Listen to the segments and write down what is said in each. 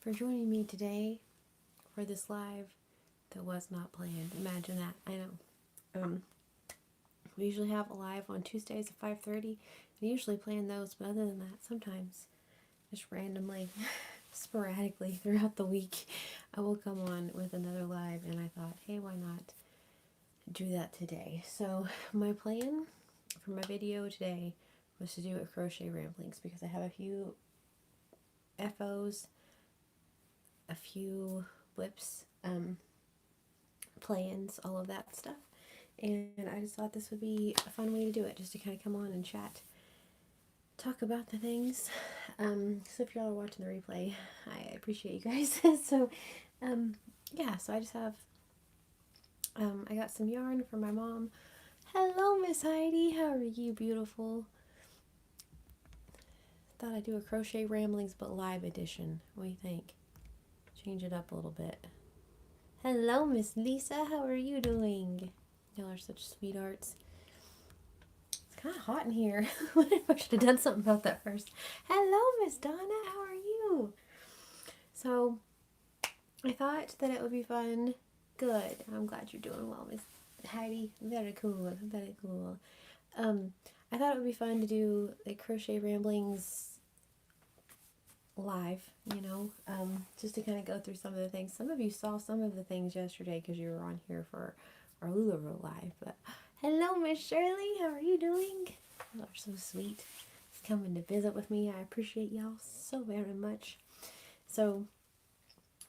for joining me today for this live that was not planned. Imagine that. I know. We usually have a live on Tuesdays at 5:30. I usually plan those, but other than that, sometimes just randomly, sporadically throughout the week, I will come on with another live, and I thought, hey, why not do that today? So my plan for my video today was to do a crochet ramblings because I have a few FOs, a few whips, plans, all of that stuff. And I just thought this would be a fun way to do it, just to kind of come on and chat, talk about the things. So if y'all are watching the replay, I appreciate you guys. So, yeah, so I just have, I got some yarn from my mom. Hello, Miss Heidi. How are you, beautiful? Thought I'd do a crochet ramblings but live edition. What do you think? Change it up a little bit. Hello, Miss Lisa. How are you doing? Y'all are such sweethearts. It's kind of hot in here. I should have done something about that first. Hello, Miss Donna. How are you? So, I thought that it would be fun. Good. I'm glad you're doing well, Miss Heidi. Very cool. Very cool. I thought it would be fun to do like crochet ramblings live, you know, just to kind of go through some of the things. Some of you saw some of the things yesterday because you were on here for our Lularoe live. But hello, Miss Shirley. How are you doing? You are so sweet. Coming to visit with me. I appreciate y'all so very much. So,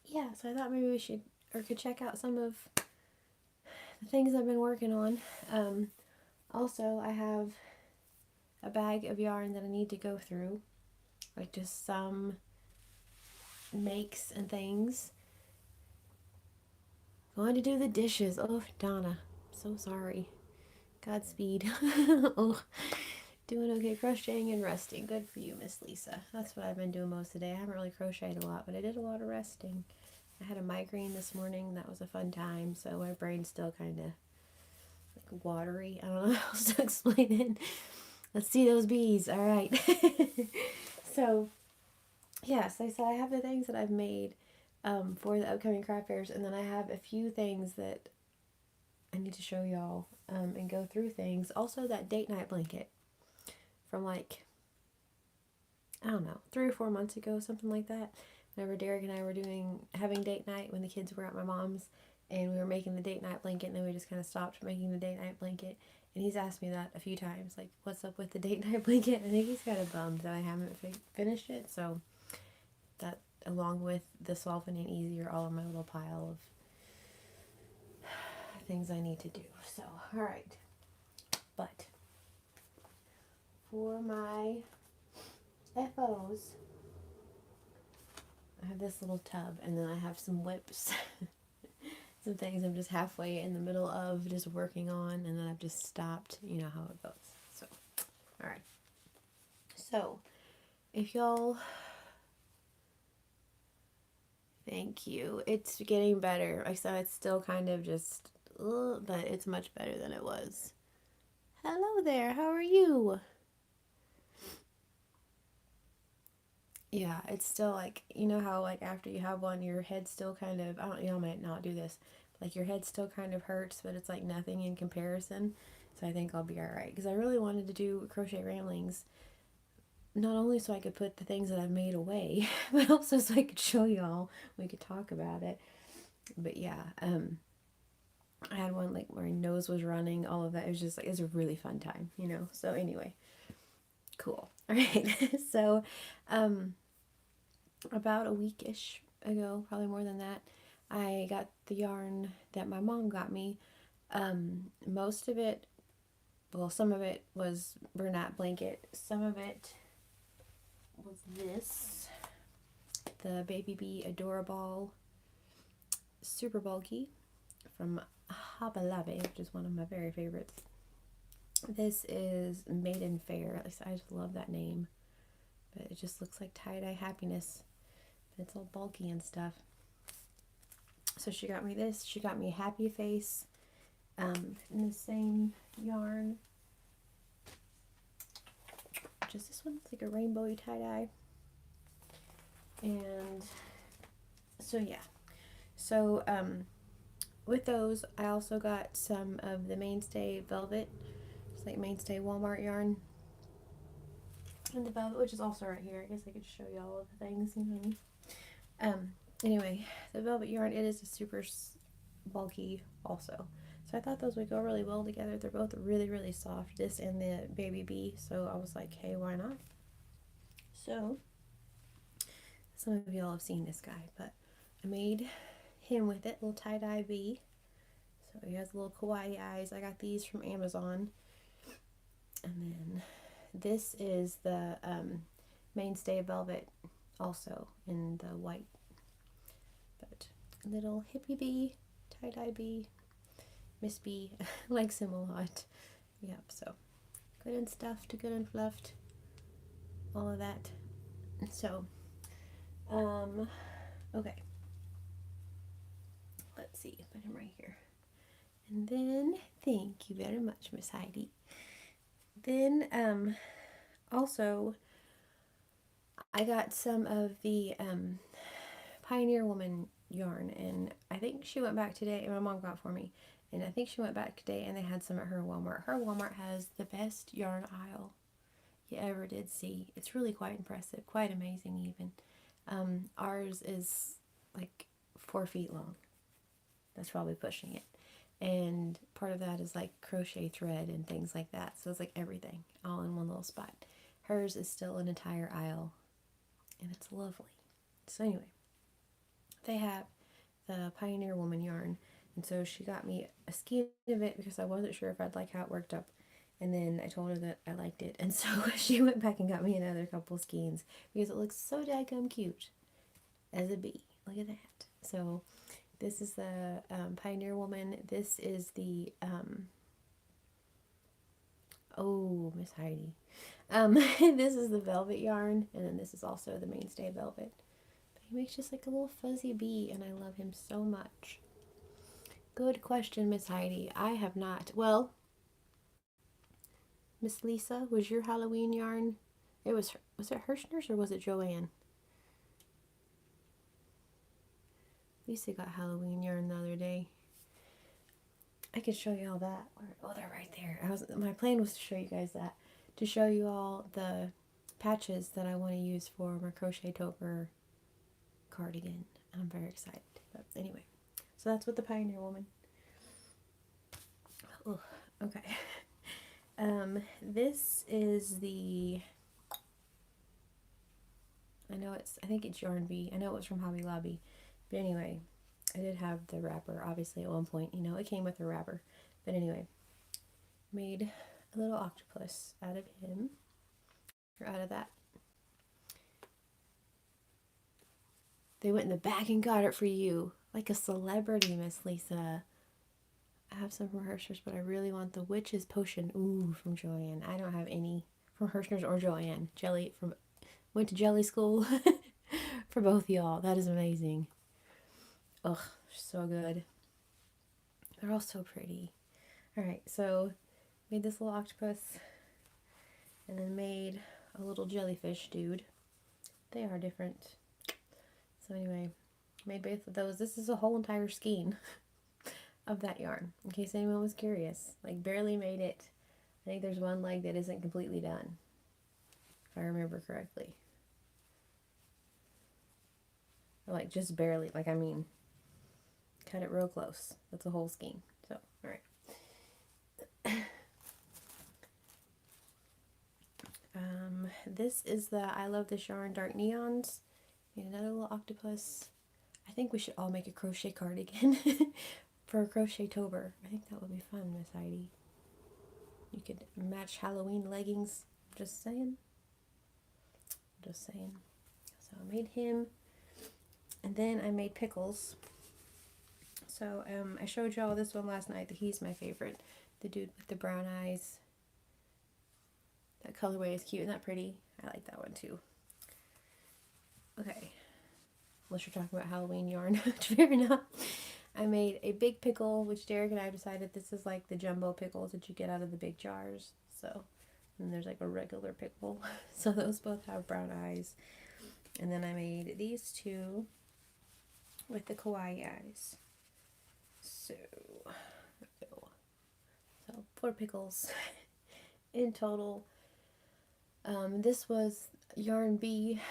yeah, so I thought maybe we should or could check out some of the things I've been working on. Also, I have a bag of yarn that I need to go through, like just some makes and things. Going to do the dishes. Oh, Donna, so sorry. Godspeed. Oh, doing okay crocheting and resting. Good for you, Miss Lisa. That's what I've been doing most of the day. I haven't really crocheted a lot, but I did a lot of resting. I had a migraine this morning. That was a fun time, so my brain's still kind of like watery. I don't know how else to explain it. Let's see those bees. All right. So, yes, like I said, I have the things that I've made for the upcoming craft fairs, and then I have a few things that I need to show y'all and go through things. Also, that date night blanket from like, I don't know, 3 or 4 months ago, something like that. Whenever Derek and I were having date night when the kids were at my mom's, and we were making the date night blanket, and then we just kind of stopped making the date night blanket. And he's asked me that a few times, like, what's up with the date night blanket? I think he's kind of bummed that I haven't finished it. So that, along with the Solvent Ain't Easy, are all in my little pile of things I need to do. So, all right. But for my FOs, I have this little tub, and then I have some whips. Some things I'm just halfway in the middle of just working on, and then I've just stopped. You know how it goes. So, all right. So, if y'all, thank you. It's getting better. Like I said, it's still kind of just, but it's much better than it was. Hello there. How are you? Yeah, it's still like, you know how like after you have one, your head still kind of, I don't, y'all might not do this, like your head still kind of hurts, but it's like nothing in comparison. So I think I'll be alright, because I really wanted to do crochet ramblings, not only so I could put the things that I've made away, but also so I could show y'all, we could talk about it. But yeah, I had one like where my nose was running, all of that. It was just like, it was a really fun time, you know. So anyway, cool. All right. So, about a week-ish ago, probably more than that, I got the yarn that my mom got me. Most of it, well, some of it was Bernat blanket. Some of it was this, the Baby Bee Adorable, super bulky, from Hobby Lobby, which is one of my very favorites. This is Maiden Fair. I just love that name. But it just looks like tie-dye happiness. But it's all bulky and stuff. So she got me this. She got me a happy face in the same yarn. Which is this one? It's like a rainbowy tie-dye. And So yeah. So with those, I also got some of the Mainstay Velvet. It's like Mainstay Walmart yarn. And the velvet, which is also right here. I guess I could show you all of the things. You know what I mean? Anyway, the velvet yarn, it is a super bulky also. So I thought those would go really well together. They're both really, really soft, this and the Baby Bee. So I was like, hey, why not? So, some of y'all have seen this guy, but I made him with it, little tie-dye bee. So he has little kawaii eyes. I got these from Amazon. And then this is the Mainstay Velvet also in the white. But little hippie bee, tie-dye bee, Miss Bee, likes him a lot. Yep, so good and stuffed, good and fluffed, all of that. So, okay. Let's see, put him right here. And then, thank you very much, Miss Heidi. Then, also, I got some of the Pioneer Woman yarn, and I think she went back today, and my mom got for me, and I think she went back today, and they had some at her Walmart. Her Walmart has the best yarn aisle you ever did see. It's really quite impressive, quite amazing even. Ours is like 4 feet long. That's probably pushing it. And part of that is like crochet thread and things like that. So it's like everything all in one little spot. Hers is still an entire aisle, and it's lovely. So anyway, they have the Pioneer Woman yarn, and so she got me a skein of it because I wasn't sure if I'd like how it worked up. And then I told her that I liked it, and so she went back and got me another couple skeins because it looks so daggum cute as a bee. Look at that. So this is the Pioneer Woman. This is the oh, Miss Heidi. This is the velvet yarn, and then this is also the Mainstay Velvet. But he makes just like a little fuzzy bee, and I love him so much. Good question, Miss Heidi. I have not. Well, Miss Lisa, was your Halloween yarn? Was it Hirschner's or was it Joanne? Lisa got Halloween yarn the other day. I could show you all that. Oh, they're right there. My plan was to show you guys that. To show you all the patches that I want to use for my Crochet-tober cardigan. I'm very excited. But anyway, so that's with the Pioneer Woman. Oh, okay. This is the, I think it's Yarn Bee. I know it was from Hobby Lobby. But anyway, I did have the wrapper, obviously, at one point. You know, it came with a wrapper. But anyway, made a little octopus out of him. Or out of that. They went in the back and got it for you. Like a celebrity, Miss Lisa. I have some from Hirschner's, but I really want the Witch's Potion. Ooh, from Joanne. I don't have any from Hirschner's or Joanne. Went to jelly school for both y'all. That is amazing. Ugh, so good. They're all so pretty. Alright, so made this little octopus and then made a little jellyfish dude. They are different. So anyway, made both of those. This is a whole entire skein of that yarn, in case anyone was curious. Like, barely made it. I think there's one leg that isn't completely done, if I remember correctly. Or like, just barely. Like, I mean, cut it real close. That's a whole skein. So, alright. This is the I Love This Yarn Dark Neons. Made another little octopus. I think we should all make a crochet cardigan for a Crochet-tober. I think that would be fun, Miss Heidi. You could match Halloween leggings. Just saying. Just saying. So I made him. And then I made Pickles. So I showed y'all this one last night. He's my favorite. The dude with the brown eyes. That colorway is cute. Isn't that pretty? I like that one too. Okay. Unless you're talking about Halloween yarn, which fair enough. I made a big pickle, which Derek and I decided this is like the jumbo pickles that you get out of the big jars. So, and there's like a regular pickle. So those both have brown eyes. And then I made these two, with the kawaii eyes. So, there we go. So 4 pickles in total. This was Yarn B.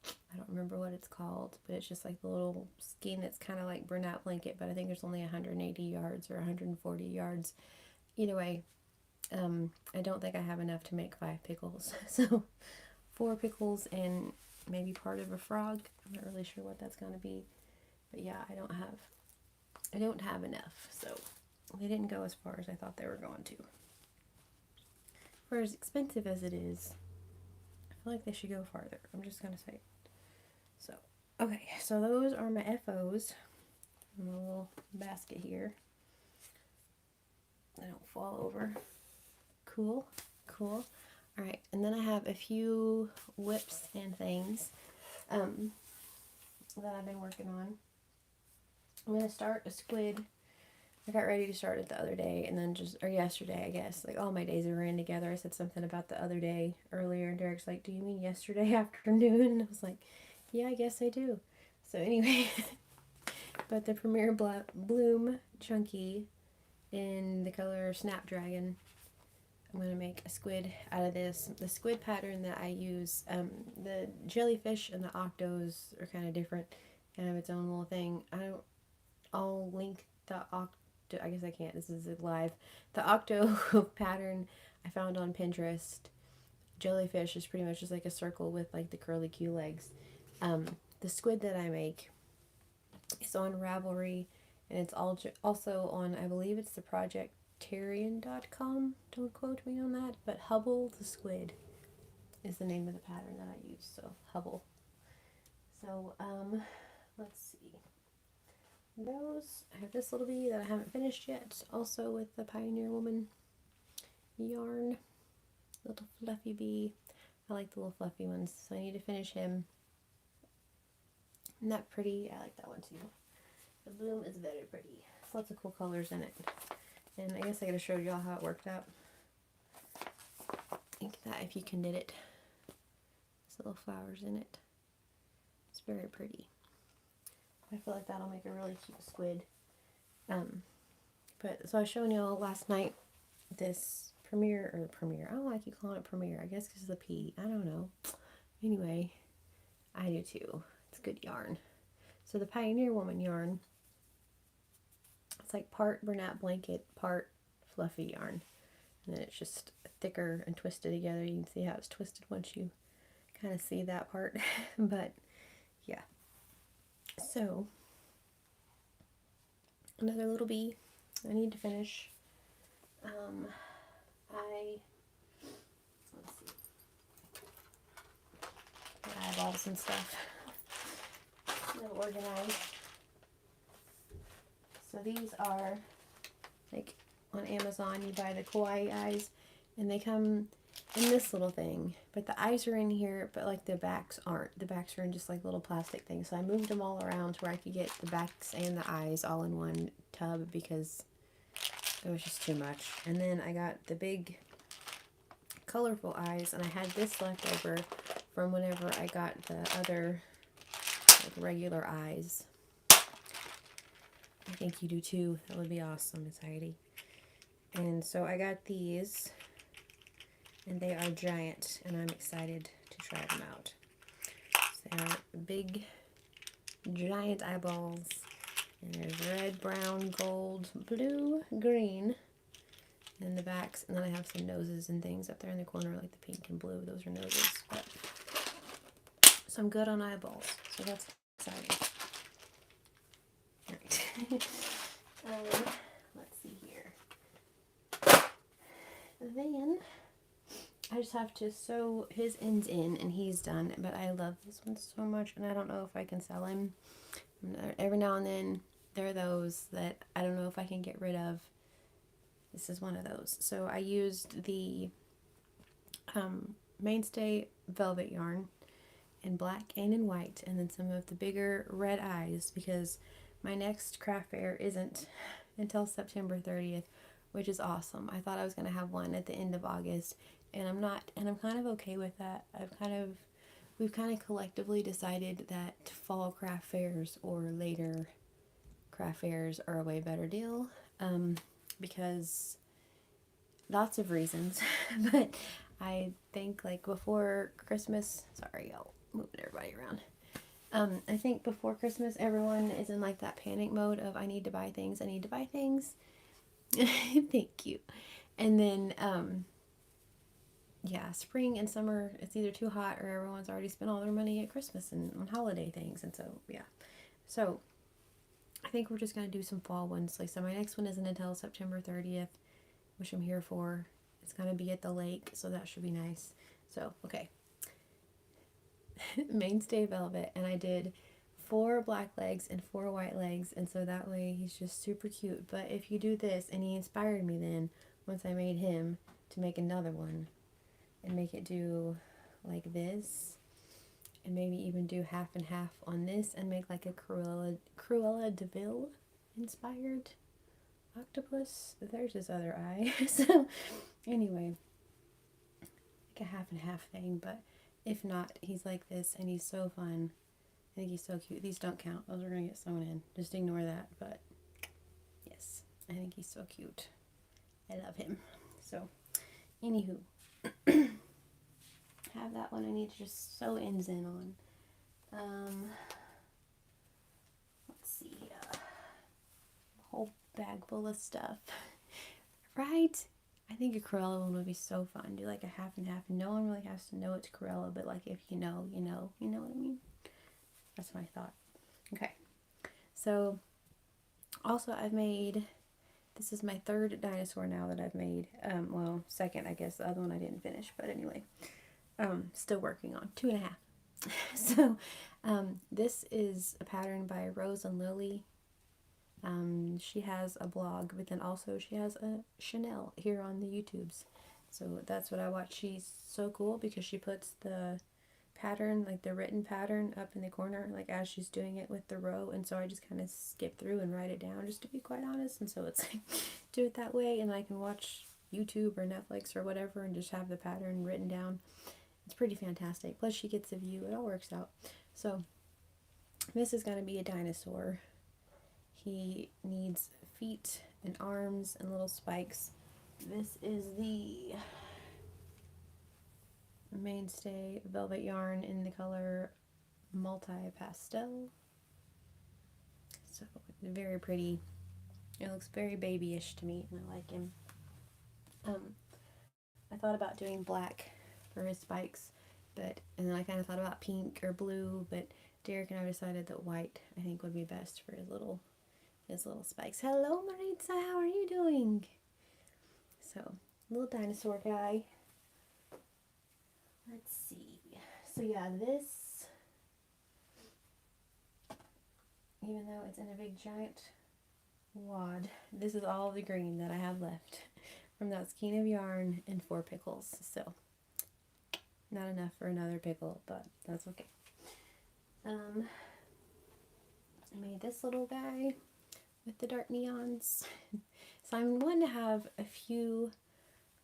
I don't remember what it's called, but it's just like the little skein that's kind of like burnout blanket, but I think there's only 180 yards or 140 yards. Either way, I don't think I have enough to make 5 pickles. So 4 pickles and maybe part of a frog. I'm not really sure what that's going to be. But yeah, I don't have enough. So they didn't go as far as I thought they were going to. For as expensive as it is, I feel like they should go farther. I'm just going to say it. So, okay, so those are my FOs in a little basket here. They don't fall over. Cool, cool. All right, and then I have a few whips and things that I've been working on. I'm going to start a squid. I got ready to start it the other day, and then or yesterday, I guess. Like, all my days are ran together. I said something about the other day earlier, and Derek's like, do you mean yesterday afternoon? And I was like, yeah, I guess I do. So anyway, but the Premier Bloom Chunky in the color Snapdragon. I'm going to make a squid out of this. The squid pattern that I use, the jellyfish and the octos are kind of different, kind of its own little thing. I'll link the octo, I guess I can't, this is live. The octo pattern I found on Pinterest. Jellyfish is pretty much just like a circle with like the curly Q legs. The squid that I make is on Ravelry, and it's also on, I believe it's the projectarian.com. Don't quote me on that, but Hubble the Squid is the name of the pattern that I use. So Hubble. So let's see. I have this little bee that I haven't finished yet, also with the Pioneer Woman yarn. Little fluffy bee. I like the little fluffy ones, so I need to finish him. Isn't that pretty? I like that one too. The bloom is very pretty. Lots of cool colors in it. And I guess I gotta show y'all how it worked out. Think that if you can knit it. There's little flowers in it. It's very pretty. I feel like that'll make a really cute squid. But so I was showing y'all last night this Premier. I don't know why I keep calling it Premier. I guess because of the P. I don't know. Anyway, I do too. It's good yarn. So the Pioneer Woman yarn, it's like part burnout blanket, part fluffy yarn. And then it's just thicker and twisted together. You can see how it's twisted once you kind of see that part. But yeah. So another little bee I need to finish. Let's see. Eyeballs and stuff. A little organized. So these are like on Amazon. You buy the kawaii eyes, and they come in this little thing. But the eyes are in here, but like the backs aren't. The backs are in just like little plastic things. So I moved them all around to where I could get the backs and the eyes all in one tub because it was just too much. And then I got the big colorful eyes, and I had this left over from whenever I got the other like regular eyes. I think you do too. That would be awesome, Miss Heidi. And so I got these, and they are giant, and I'm excited to try them out. So they are big, giant eyeballs, and there's red, brown, gold, blue, green, and the backs, and then I have some noses and things up there in the corner, like the pink and blue. Those are noses. But, so I'm good on eyeballs, so that's exciting. Alright. Let's see here. Then I just have to sew his ends in, and he's done. But I love this one so much, and I don't know if I can sell him. Every now and then there are those that I don't know if I can get rid of. This is one of those. So I used the Mainstay velvet yarn in black and in white, and then some of the bigger red eyes, because my next craft fair isn't until September 30th, which is awesome. I thought I was going to have one at the end of August, and I'm not, and I'm kind of okay with that. I've kind of we've kind of collectively decided that fall craft fairs or later craft fairs are a way better deal, because lots of reasons. But I think like before Christmas, sorry, I'll move everybody around. I think before Christmas, everyone is in like that panic mode of I need to buy things, I need to buy things. Thank you. And then, yeah, spring and summer, it's either too hot or everyone's already spent all their money at Christmas and on holiday things. And so, yeah. So, I think we're just going to do some fall ones. Like, so my next one isn't until September 30th, which I'm here for. It's going to be at the lake, so that should be nice. So, okay. Mainstay Velvet, and I did 4 black legs and 4 white legs, and so that way he's just super cute. But if you do this, and he inspired me then, once I made him, to make another one, and make it do like this, and maybe even do half and half on this, and make like a Cruella de Vil inspired octopus. There's his other eye. So anyway, like a half and half thing. But if not, he's like this, and he's so fun. I think he's so cute. These don't count. Those are gonna get sewn in. Just ignore that. But yes, I think he's so cute. I love him. So anywho, have that one I need to just sew ends in on. Let's see. Whole bag full of stuff. Right? I think a Cruella one would be so fun. Do like a half and half. No one really has to know it's Cruella, but like if you know, you know. You know what I mean? That's my thought. Okay. So, also I've made, this is my 3rd dinosaur now that I've made. Well, 2nd, I guess. The other one I didn't finish, but anyway. Still working on 2.5. So, this is a pattern by Rose and Lily. She has a blog, but then also she has a Chanel here on the YouTubes. So that's what I watch. She's so cool because she puts the pattern, like the written pattern, up in the corner, like as she's doing it with the row. And so I just kind of skip through and write it down, just to be quite honest. And so it's like, do it that way, and I can watch YouTube or Netflix or whatever and just have the pattern written down. It's pretty fantastic. Plus she gets a view. It all works out. So this is going to be a dinosaur. He needs feet and arms and little spikes. This is the Mainstay Velvet yarn in the color multi-pastel. So very pretty. It looks very babyish to me, and I like him. I thought about doing black for his spikes, and then I kind of thought about pink or blue, but Derek and I decided that white I think would be best for his little spikes. Hello, Maritza, how are you doing? So, little dinosaur guy. Let's see. So yeah, this, even though it's in a big giant wad, this is all the green that I have left from that skein of yarn and 4 pickles. So, not enough for another pickle, but that's okay. I made this little guy with the dark neons. So I'm going to have a few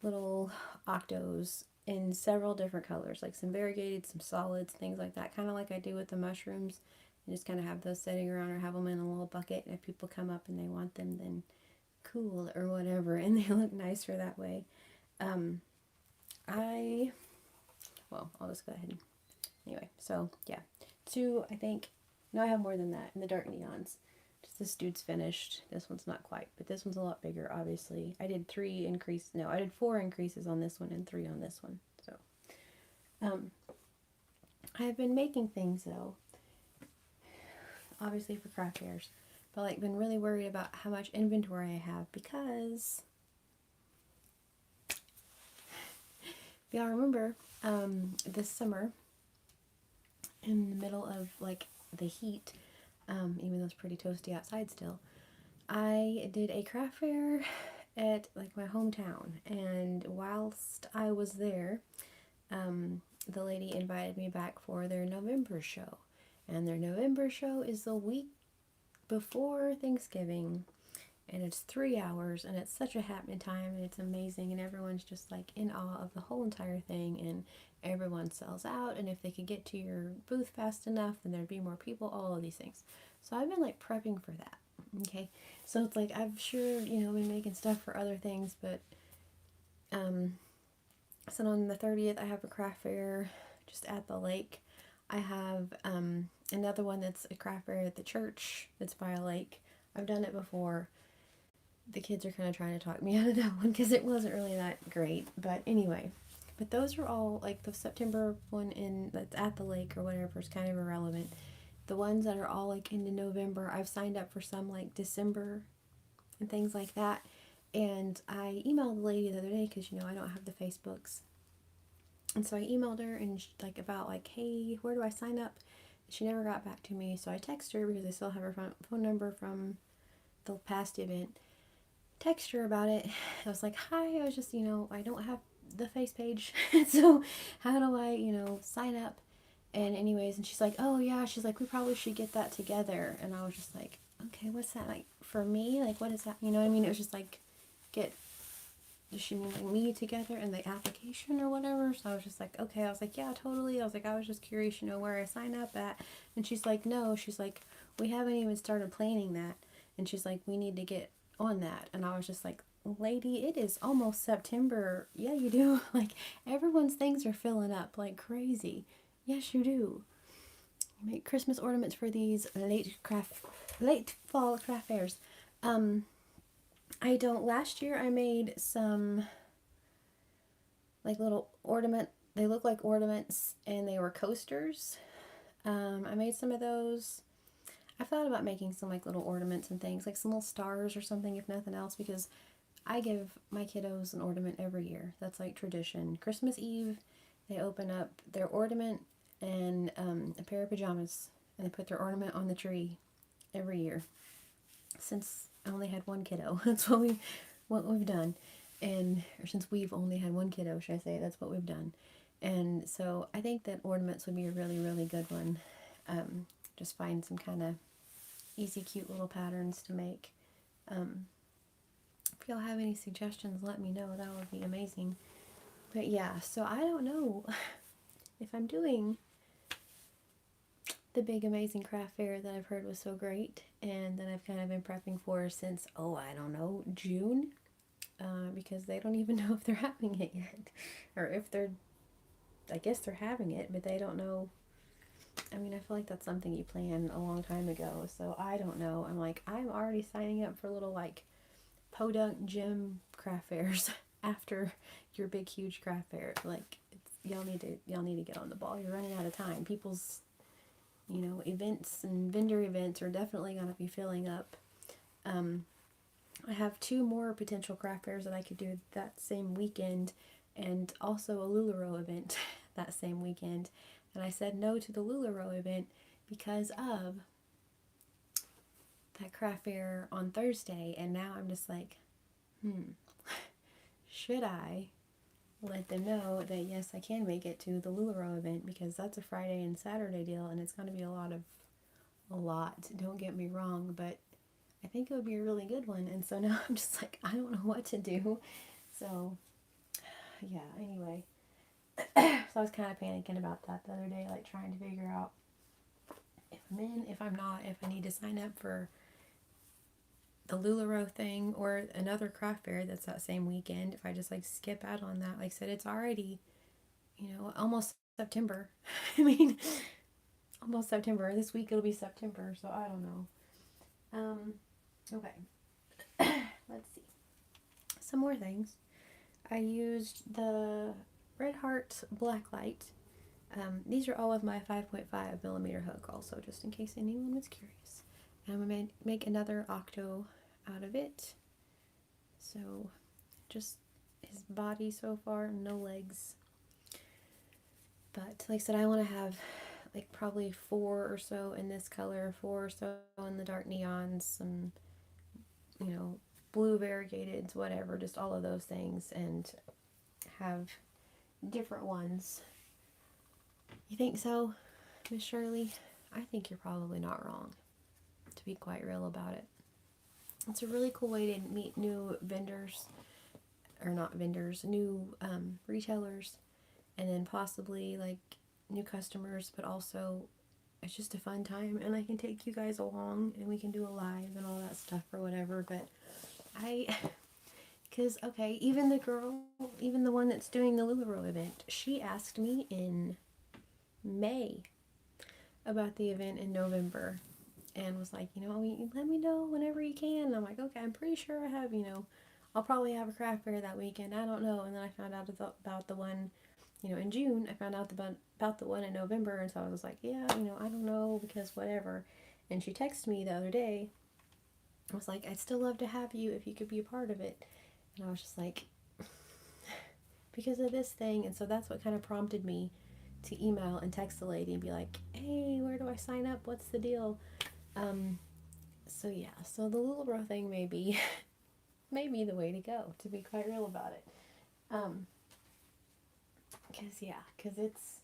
little octos in several different colors, like some variegated, some solids, things like that, kind of like I do with the mushrooms. And just kind of have those sitting around or have them in a little bucket, and if people come up and they want them, then cool or whatever, and they look nicer that way. I'll just go ahead. Anyway, so yeah, 2, I think. No, I have more than that in the dark neons. Just this dude's finished. This one's not quite, but this one's a lot bigger, obviously. I did 4 increases on this one and 3 on this one. So, I've been making things though, obviously for craft fairs, but like been really worried about how much inventory I have, because if y'all remember, this summer, in the middle of like the heat, even though it's pretty toasty outside still, I did a craft fair at like my hometown, and whilst I was there, the lady invited me back for their November show, and their November show is the week before Thanksgiving, and it's 3 hours, and it's such a happening time, and it's amazing, and everyone's just like in awe of the whole entire thing, and everyone sells out, and if they could get to your booth fast enough, then there'd be more people, all of these things. So I've been like prepping for that. Okay, so it's like I've sure, been making stuff for other things, but so on the 30th I have a craft fair just at the lake. I have another one that's a craft fair at the church that's by a lake. I've done it before. The kids are kind of trying to talk me out of that one because it wasn't really that great. But anyway, but those are all, like the September one that's at the lake or whatever is kind of irrelevant. The ones that are all like into November, I've signed up for some like December and things like that. And I emailed the lady the other day because, I don't have the Facebooks. And so I emailed her and like about like, hey, where do I sign up? She never got back to me. So I texted her because I still have her phone number from the past event. Text her about it. I was like, hi, I was just, I don't have the face page. So how do I, sign up? And anyways, and she's like, oh yeah, she's like, we probably should get that together. And I was just like, okay, what's that like for me? Like, what is that? You know what I mean? It was just like, does she mean like me together in the application or whatever? So I was just like, okay. I was like, yeah, totally. I was like, I was just curious, where I sign up at. And she's like, no. She's like, we haven't even started planning that. And she's like, we need to get on that. And I was just like, lady, it is almost September. Yeah, you do. Like, everyone's things are filling up like crazy. Yes, you do. You make Christmas ornaments for these late fall craft fairs. I don't. Last year I made some like little ornament. They look like ornaments and they were coasters. I made some of those. I thought about making some like little ornaments and things, like some little stars or something, if nothing else, because I give my kiddos an ornament every year. That's like tradition. Christmas Eve, they open up their ornament and a pair of pajamas, and they put their ornament on the tree every year since I only had one kiddo. That's what we've done, or since we've only had one kiddo, should I say? That's what we've done, and so I think that ornaments would be a really, really good one. Just find some kind of easy, cute little patterns to make. If y'all have any suggestions, let me know. That would be amazing. But yeah, so I don't know if I'm doing the big amazing craft fair that I've heard was so great and that I've kind of been prepping for since, I don't know, June, because they don't even know if they're having it yet, or if I guess they're having it, but they don't know. I mean, I feel like that's something you planned a long time ago, so I don't know. I'm like, I'm already signing up for little like podunk gym craft fairs after your big huge craft fair. Like, y'all need to get on the ball. You're running out of time. People's events and vendor events are definitely going to be filling up. I have 2 more potential craft fairs that I could do that same weekend, and also a LuLaRoe event that same weekend. And I said no to the LuLaRoe event because of that craft fair on Thursday, and now I'm just like, should I let them know that yes, I can make it to the LuLaRoe event, because that's a Friday and Saturday deal, and it's going to be a lot. Don't get me wrong, but I think it would be a really good one. And so now I'm just like, I don't know what to do. So yeah, anyway. So I was kind of panicking about that the other day, like trying to figure out if I'm in, if I'm not, if I need to sign up for the LuLaRoe thing or another craft fair that's that same weekend, if I just like skip out on that. Like I said, it's already, almost September. I mean, almost September. This week it'll be September, so I don't know. Okay. Let's see. Some more things. I used the Red Heart Blacklight. These are all of my 5.5 millimeter hook also, just in case anyone was curious. And I'm going to make another octo out of it. So just his body so far, no legs. But like I said, I want to have like probably 4 or so in this color, 4 or so in the dark neons, some, blue variegateds, whatever, just all of those things, and have different ones. You think so, Miss Shirley? I think you're probably not wrong, to be quite real about it. It's a really cool way to meet new vendors, or not vendors, new retailers, and then possibly like new customers, but also it's just a fun time, and I can take you guys along and we can do a live and all that stuff or whatever. But because, okay, even the girl, even the one that's doing the LuLaRoe event, she asked me in May about the event in November and was like, let me know whenever you can. And I'm like, okay, I'm pretty sure I have, I'll probably have a craft fair that weekend. I don't know. And then I found out about the one, in June. I found out about the one in November. And so I was like, yeah, I don't know because whatever. And she texted me the other day. I was like, I'd still love to have you if you could be a part of it. And I was just like, because of this thing. And so that's what kind of prompted me to email and text the lady and be like, hey, where do I sign up? What's the deal? So yeah, so the LuLaRoe thing may be the way to go, to be quite real about it. Because it's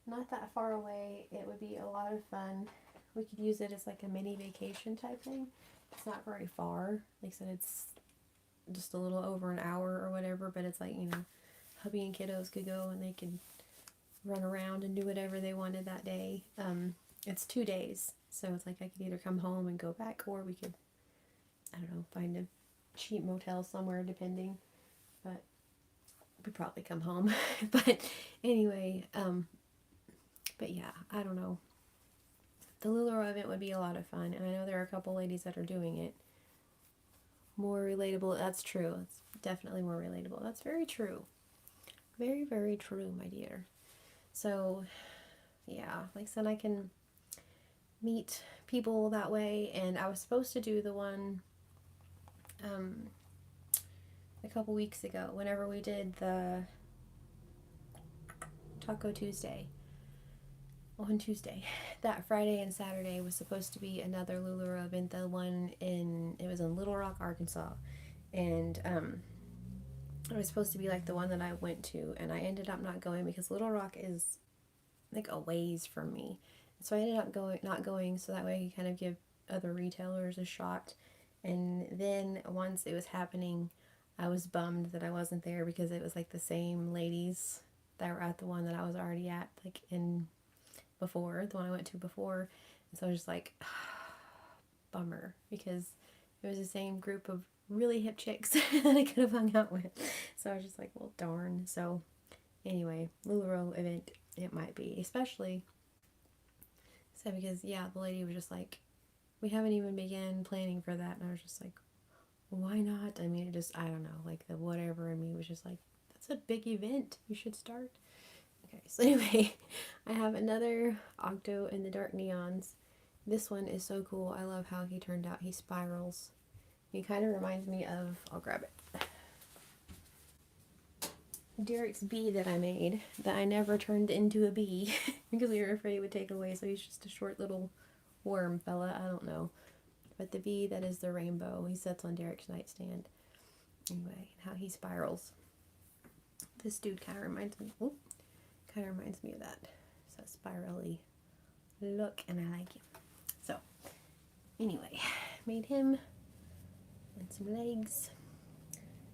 not that far away. It would be a lot of fun. We could use it as like a mini vacation type thing. It's not very far. Like I said, it's just a little over an hour or whatever, but it's like, hubby and kiddos could go and they could run around and do whatever they wanted that day. It's 2 days, so it's like I could either come home and go back, or we could, I don't know, find a cheap motel somewhere, depending, but we'd probably come home. But anyway, but yeah, I don't know. The LuLaRoe event would be a lot of fun, and I know there are a couple ladies that are doing it. More relatable, that's true. It's definitely more relatable. That's very true. Very, very true, my dear. So, yeah, like I said, I can meet people that way, and I was supposed to do the one a couple weeks ago, whenever we did the Taco Tuesday. On Tuesday, that Friday and Saturday was supposed to be another LuLaRoe event. The one it was in Little Rock, Arkansas, and it was supposed to be like the one that I went to, and I ended up not going because Little Rock is like a ways from me. So I ended up not going, so that way I could kind of give other retailers a shot. And then once it was happening, I was bummed that I wasn't there because it was like the same ladies that were at the one that I was already at, like the one I went to before. And so I was just like, bummer, because it was the same group of really hip chicks that I could have hung out with. So I was just like, well, darn. So anyway, LuLaRoe event, it might be, especially so because, yeah, the lady was just like, we haven't even begun planning for that. And I was just like, why not? I mean, I don't know, like the whatever in me was just like, that's a big event. You should start. Okay, so anyway, I have another Octo in the Dark Neons. This one is so cool. I love how he turned out. He spirals. He kind of reminds me of, I'll grab it, Derek's bee that I made, that I never turned into a bee because we were afraid it would take it away, so he's just a short little worm fella, I don't know. But the bee that is the rainbow, he sits on Derek's nightstand. Anyway, how he spirals. This dude kind of reminds me of that. So spirally look, and I like him. So, anyway, made him and some legs.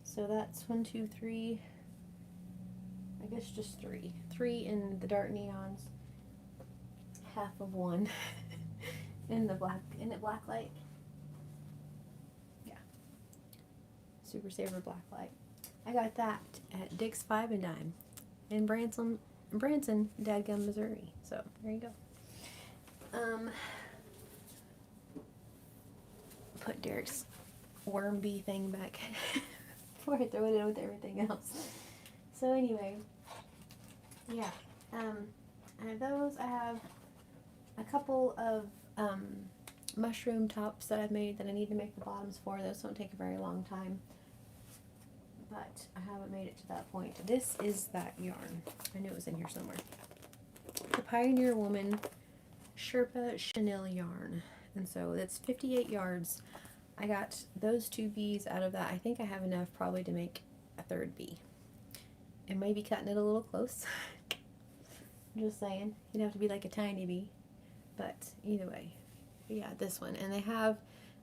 So that's 1, 2, 3. I guess just 3. 3 in the Dark Neons. Half of 1 in the black light. Yeah. Super Saver black light. I got that at Dick's 5 and Dime in Branson, dadgum, Missouri. So there you go. Put Derek's worm bee thing back before I throw it in with everything else. So anyway, yeah, I have those. I have a couple of mushroom tops that I've made that I need to make the bottoms for. Those don't take a very long time, but I haven't made it to that point. This is that yarn. I knew it was in here somewhere. The Pioneer Woman Sherpa Chenille yarn. And so that's 58 yards. I got those 2 bees out of that. I think I have enough probably to make a 3rd bee. It may be cutting it a little close. I'm just saying. You'd have to be like a tiny bee. But either way. Yeah, this one. And they have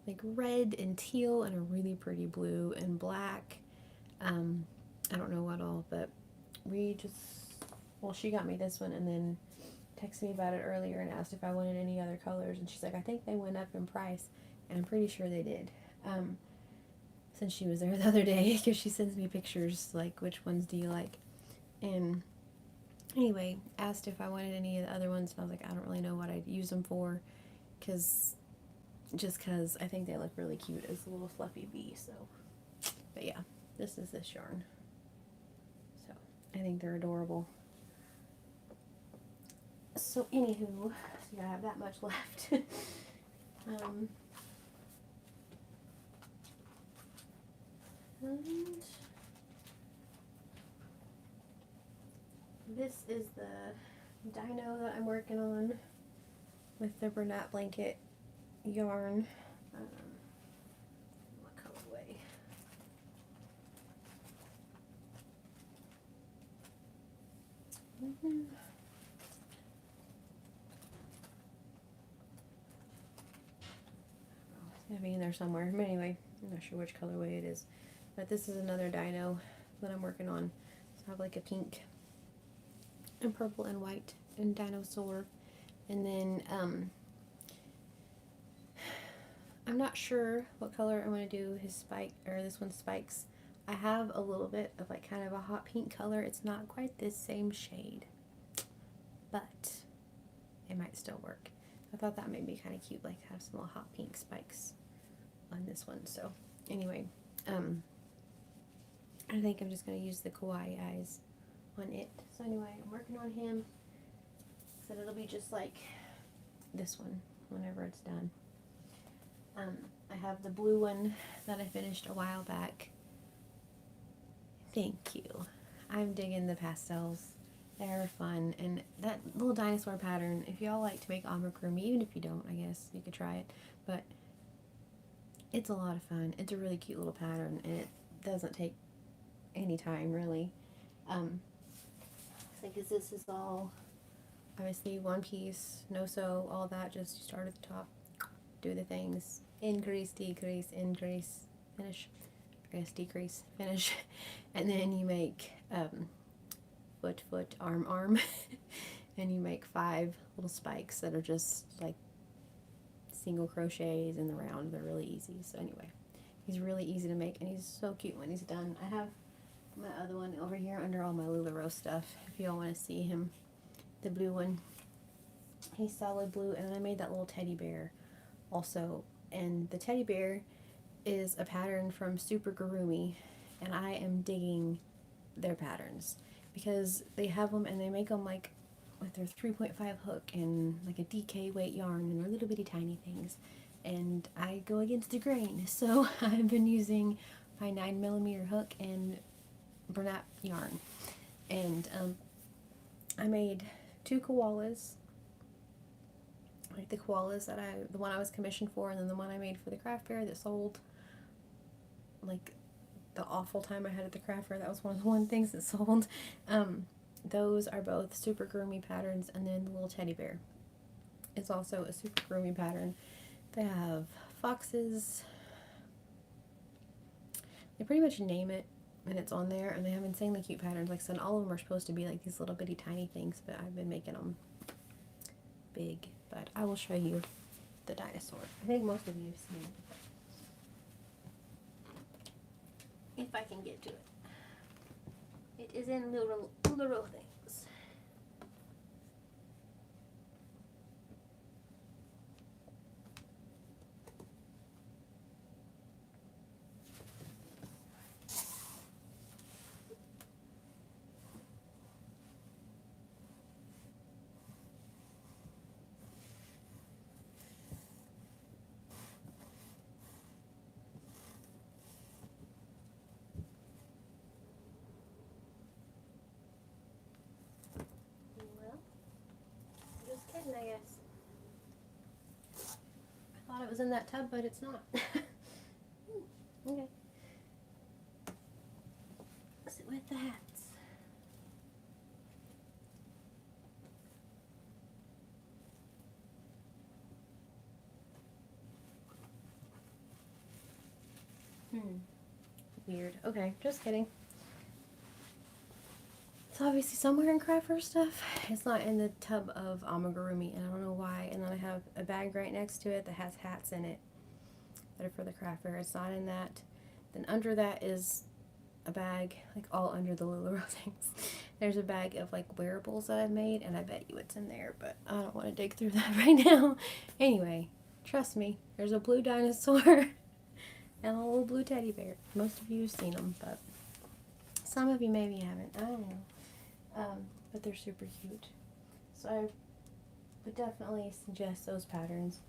like red and teal and a really pretty blue and black. I don't know what all, but we just, well, she got me this one and then texted me about it earlier and asked if I wanted any other colors, and she's like, I think they went up in price, and I'm pretty sure they did. Since she was there the other day, because she sends me pictures like, which ones do you like? And anyway, asked if I wanted any of the other ones, and I was like, I don't really know what I'd use them for, because I think they look really cute as a little fluffy bee. So, but yeah, this is this yarn. So I think they're adorable. So anywho, so I have that much left. And this is the dino that I'm working on with the Bernat blanket yarn. What colorway? It's gonna be in there somewhere. But anyway, I'm not sure which colorway it is. But this is another dino that I'm working on. So I have like a pink and purple and white and dinosaur. And then I'm not sure what color I want to do his spike, or this one's spikes. I have a little bit of like kind of a hot pink color. It's not quite this same shade, but it might still work. I thought that made be kind of cute, like have some little hot pink spikes on this one. So anyway, I think I'm just going to use the kawaii eyes on it. So anyway, I'm working on him. So it'll be just like this one whenever it's done. I have the blue one that I finished a while back. Thank you. I'm digging the pastels. They're fun. And that little dinosaur pattern, if y'all like to make amigurumi, even if you don't, I guess you could try it. But it's a lot of fun. It's a really cute little pattern, and it doesn't take any time, really. Because this is all, obviously, one piece, no sew, all that. Just start at the top, do the things, increase, decrease, increase, finish, I guess decrease, finish, and then you make foot, foot, arm, arm, and you make 5 little spikes that are just like single crochets in the round. They're really easy. So anyway, he's really easy to make, and he's so cute when he's done. I have my other one over here under all my LuLaRoe stuff, if y'all want to see him. The blue one, he's solid blue, and then I made that little teddy bear also, and the teddy bear is a pattern from Super Gurumi, and I am digging their patterns because they have them, and they make them like with their 3.5 hook and like a DK weight yarn, and they're little bitty tiny things, and I go against the grain, so I've been using my 9mm hook and Bernat yarn, and I made 2 koalas, like the koalas that the one I was commissioned for, and then the one I made for the craft fair that sold, like the awful time I had at the craft fair. That was one of the one things that sold. Those are both Super Gurumi patterns, and then the little teddy bear is also a Super Gurumi pattern. They have foxes. They pretty much name it, and it's on there, and they have insanely cute patterns. Like I said, all of them are supposed to be like these little bitty tiny things, but I've been making them big. But I will show you the dinosaur. I think most of you have seen it. If I can get to it. It is in little things. I guess. I thought it was in that tub, but it's not. Okay. Sit with the hats. Weird. Okay, just kidding. It's obviously somewhere in Crafter stuff. It's not in the tub of amigurumi, and I don't know why. And then I have a bag right next to it that has hats in it that are for the Crafter. It's not in that. Then under that is a bag, like all under the LuLaRoe things. There's a bag of like wearables that I've made, and I bet you it's in there, but I don't want to dig through that right now. Anyway, trust me, there's a blue dinosaur and a little blue teddy bear. Most of you have seen them, but some of you maybe haven't. I don't know. But they're super cute. So I would definitely suggest those patterns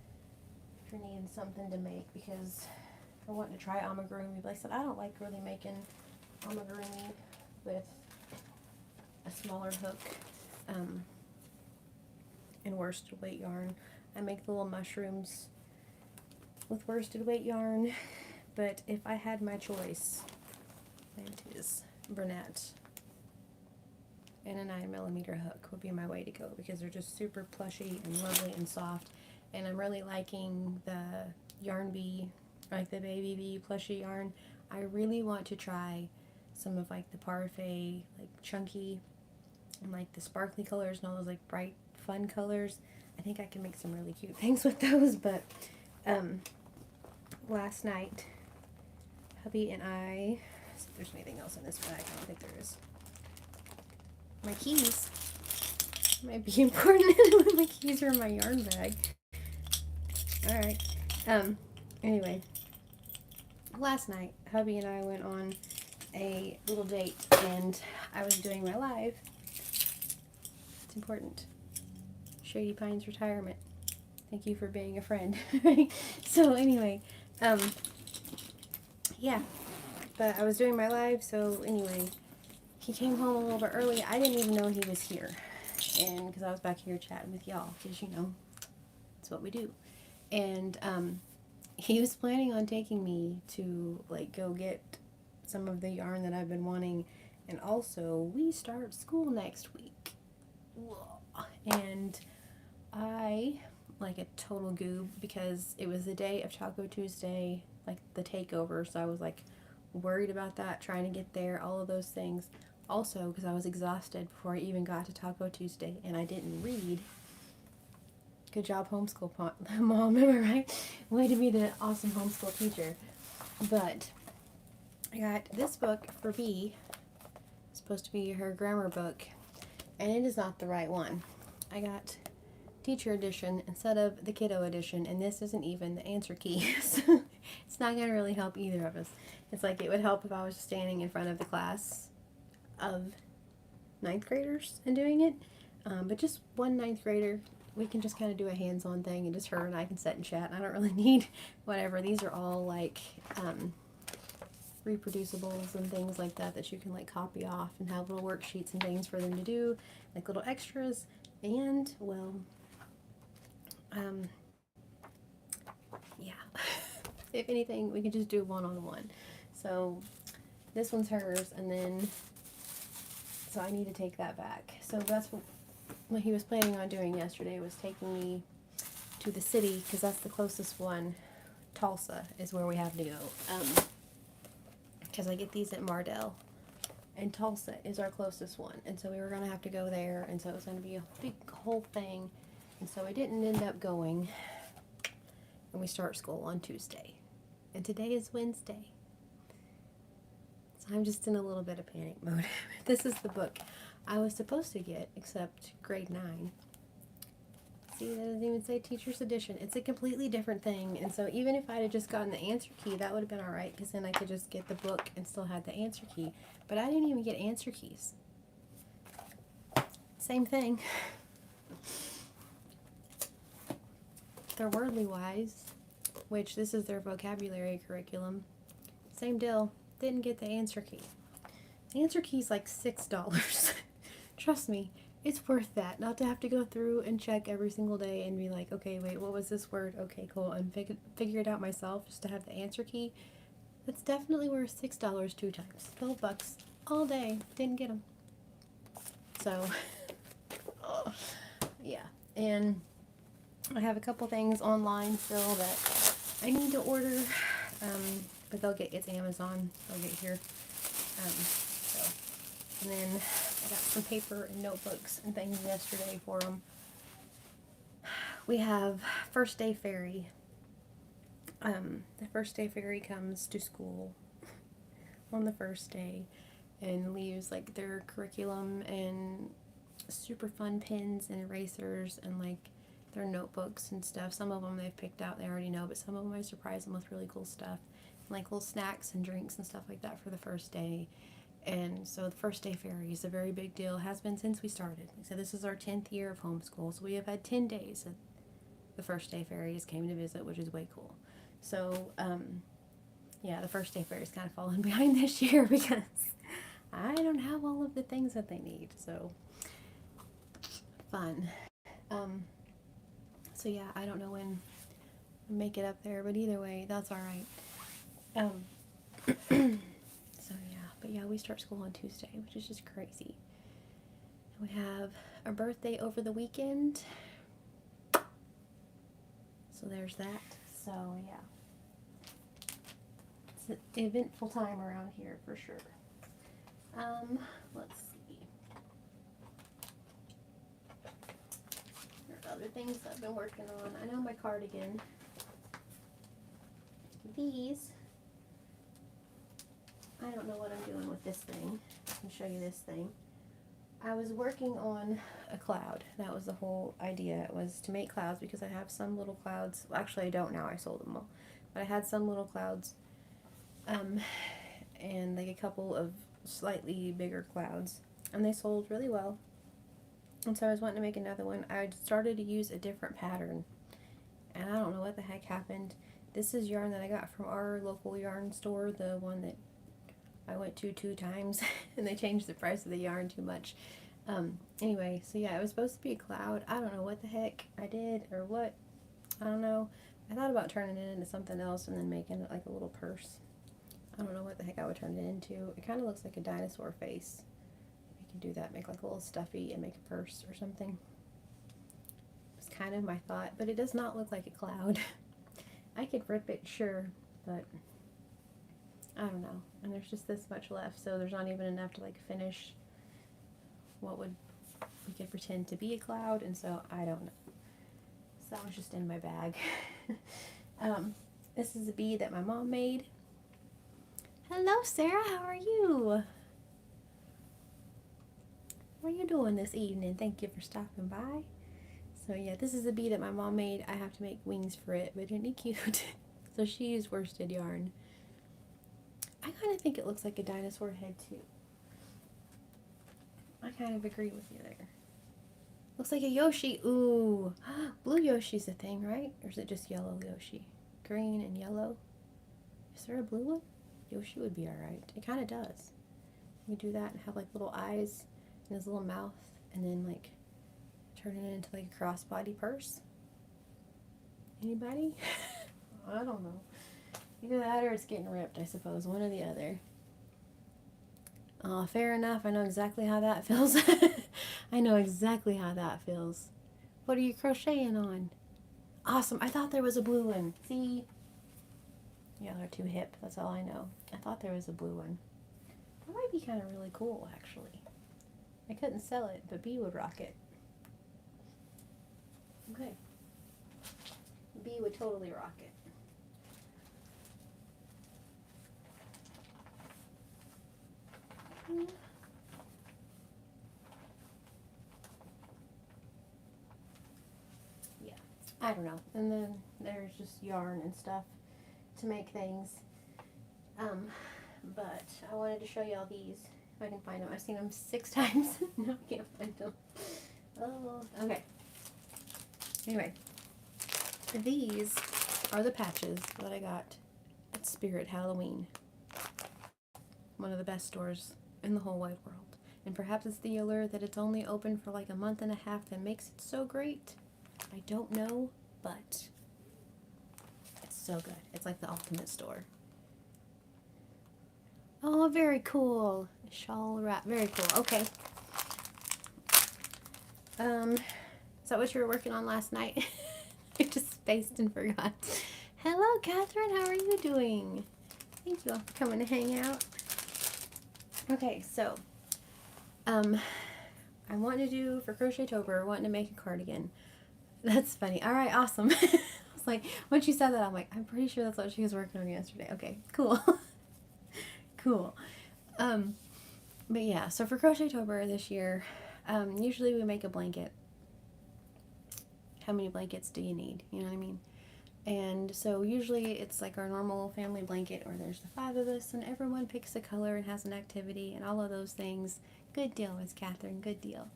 if you're needing something to make, because I want to try amigurumi, but like I said, I don't like really making amigurumi with a smaller hook and worsted weight yarn. I make the little mushrooms with worsted weight yarn, but if I had my choice, it is brunette and a 9mm hook would be my way to go, because they're just super plushy and lovely and soft. And I'm really liking the Yarn Bee, like the Baby Bee plushy yarn. I really want to try some of like the Parfait, like chunky, and like the sparkly colors and all those like bright fun colors. I think I can make some really cute things with those. But last night, hubby and I, let's see if there's anything else in this bag. I don't think there is. My keys might be important when my keys are in my yarn bag. Alright. Anyway, last night, hubby and I went on a little date, and I was doing my live. It's important. Shady Pines retirement. Thank you for being a friend. So anyway, yeah. But I was doing my live, so anyway, he came home a little bit early. I didn't even know he was here, and because I was back here chatting with y'all, because you know, that's what we do. And he was planning on taking me to like go get some of the yarn that I've been wanting, and also we start school next week. And I like a total goob, because it was the day of Taco Tuesday, like the takeover, so I was like worried about that, trying to get there, all of those things. Also, because I was exhausted before I even got to Taco Tuesday, and I didn't read. Good job, homeschool mom, am I right? Way to be the awesome homeschool teacher. But I got this book for B. It's supposed to be her grammar book, and it is not the right one. I got teacher edition instead of the kiddo edition, and this isn't even the answer key. So it's not going to really help either of us. It's like it would help if I was standing in front of the class of 9th graders and doing it, but just one 9th grader. We can just kind of do a hands-on thing, and just her and I can sit and chat. I don't really need whatever. These are all like reproducibles and things like that that you can like copy off and have little worksheets and things for them to do, like little extras. And well, yeah. If anything, we can just do one-on-one. So this one's hers, and then so I need to take that back. So that's what he was planning on doing yesterday, was taking me to the city, because that's the closest one. Tulsa is where we have to go, because I get these at Mardell, and Tulsa is our closest one, and so we were going to have to go there, and so it was going to be a big whole thing, and so I didn't end up going, and we start school on Tuesday, and today is Wednesday. So I'm just in a little bit of panic mode. This is the book I was supposed to get, except grade 9. See, that doesn't even say teacher's edition. It's a completely different thing, and so even if I had just gotten the answer key, that would have been alright, because then I could just get the book and still have the answer key. But I didn't even get answer keys. Same thing. They're Wordly Wise, which this is their vocabulary curriculum. Same deal. Didn't get the answer key. The answer key is like $6. Trust me, it's worth that. Not to have to go through and check every single day and be like, okay, wait, what was this word? Okay, cool. And figure it out myself just to have the answer key. That's definitely worth $6 2 times. $12 all day. Didn't get them. So, yeah. And I have a couple things online still that I need to order. but it's Amazon. They'll get here. So, and then I got some paper and notebooks and things yesterday for them. We have first day fairy. The first day fairy comes to school on the first day and leaves like their curriculum and super fun pens and erasers and like their notebooks and stuff. Some of them they've picked out, they already know, but some of them I surprise them with really cool stuff, like little snacks and drinks and stuff like that for the first day. And so the first day fairy is a very big deal, has been since we started. So this is our 10th year of homeschool, so we have had 10 days that the first day fairies came to visit, which is way cool. So yeah, the first day fairies kind of fallen behind this year because I don't have all of the things that they need. So fun. So yeah, I don't know when I'll make it up there, but either way, that's all right. So yeah, but yeah, we start school on Tuesday, which is just crazy. We have a birthday over the weekend, so there's that. So yeah, it's an eventful time around here for sure. Let's see. There are other things I've been working on. I know my cardigan. These, I don't know what I'm doing with this thing. I can show you this thing. I was working on a cloud. That was the whole idea. It was to make clouds because I have some little clouds. Well, actually, I don't now. I sold them all. But I had some little clouds and like a couple of slightly bigger clouds. And they sold really well. And so I was wanting to make another one. I started to use a different pattern. And I don't know what the heck happened. This is yarn that I got from our local yarn store, the one that I went to 2 times, and they changed the price of the yarn too much. Anyway, so yeah, it was supposed to be a cloud. I don't know what the heck I did or what. I don't know. I thought about turning it into something else and then making it like a little purse. I don't know what the heck I would turn it into. It kind of looks like a dinosaur face. I could do that, make like a little stuffy and make a purse or something. It's kind of my thought, but it does not look like a cloud. I could rip it, sure, but I don't know. And there's just this much left, so there's not even enough to like finish what we could pretend to be a cloud, and so I don't know. So that was just in my bag. This is a bead that my mom made. Hello, Sarah. How are you? What are you doing this evening? Thank you for stopping by. So yeah, this is a bead that my mom made. I have to make wings for it, but isn't it cute? So she used worsted yarn. I kind of think it looks like a dinosaur head too. I kind of agree with you there. Looks like a Yoshi. Ooh, blue Yoshi's a thing, right? Or is it just yellow Yoshi? Green and yellow. Is there a blue one? Yoshi would be alright. It kind of does. We do that and have like little eyes and his little mouth, and then like turn it into like a crossbody purse. Anybody? I don't know. Either that or it's getting ripped, I suppose. One or the other. Oh, fair enough. I know exactly how that feels. I know exactly how that feels. What are you crocheting on? Awesome. I thought there was a blue one. See? Y'all are too hip. That's all I know. I thought there was a blue one. That might be kind of really cool, actually. I couldn't sell it, but B would rock it. Okay. B would totally rock it. Yeah, I don't know. And then there's just yarn and stuff to make things. But I wanted to show y'all these. If I can find them. I've seen them 6 times. No, I can't find them. Oh, okay. Anyway, these are the patches that I got at Spirit Halloween. One of the best stores in the whole wide world. And perhaps it's the allure that it's only open for like a month and a half that makes it so great. I don't know, but it's so good. It's like the ultimate store. Oh, very cool. Shawl wrap. Very cool. Okay. Is that what you were working on last night? I just spaced and forgot. Hello, Catherine. How are you doing? Thank you all for coming to hang out. Okay, so, I want to do, for Crochet-tober, wanting to make a cardigan. That's funny. All right, awesome. I was like, when she said that, I'm like, I'm pretty sure that's what she was working on yesterday. Okay, cool. Cool. But yeah, so for Crochet-tober this year, usually we make a blanket. How many blankets do you need? You know what I mean? And so usually it's like our normal family blanket, or there's the 5 of us and everyone picks a color and has an activity and all of those things. Good deal, Miss Catherine, good deal.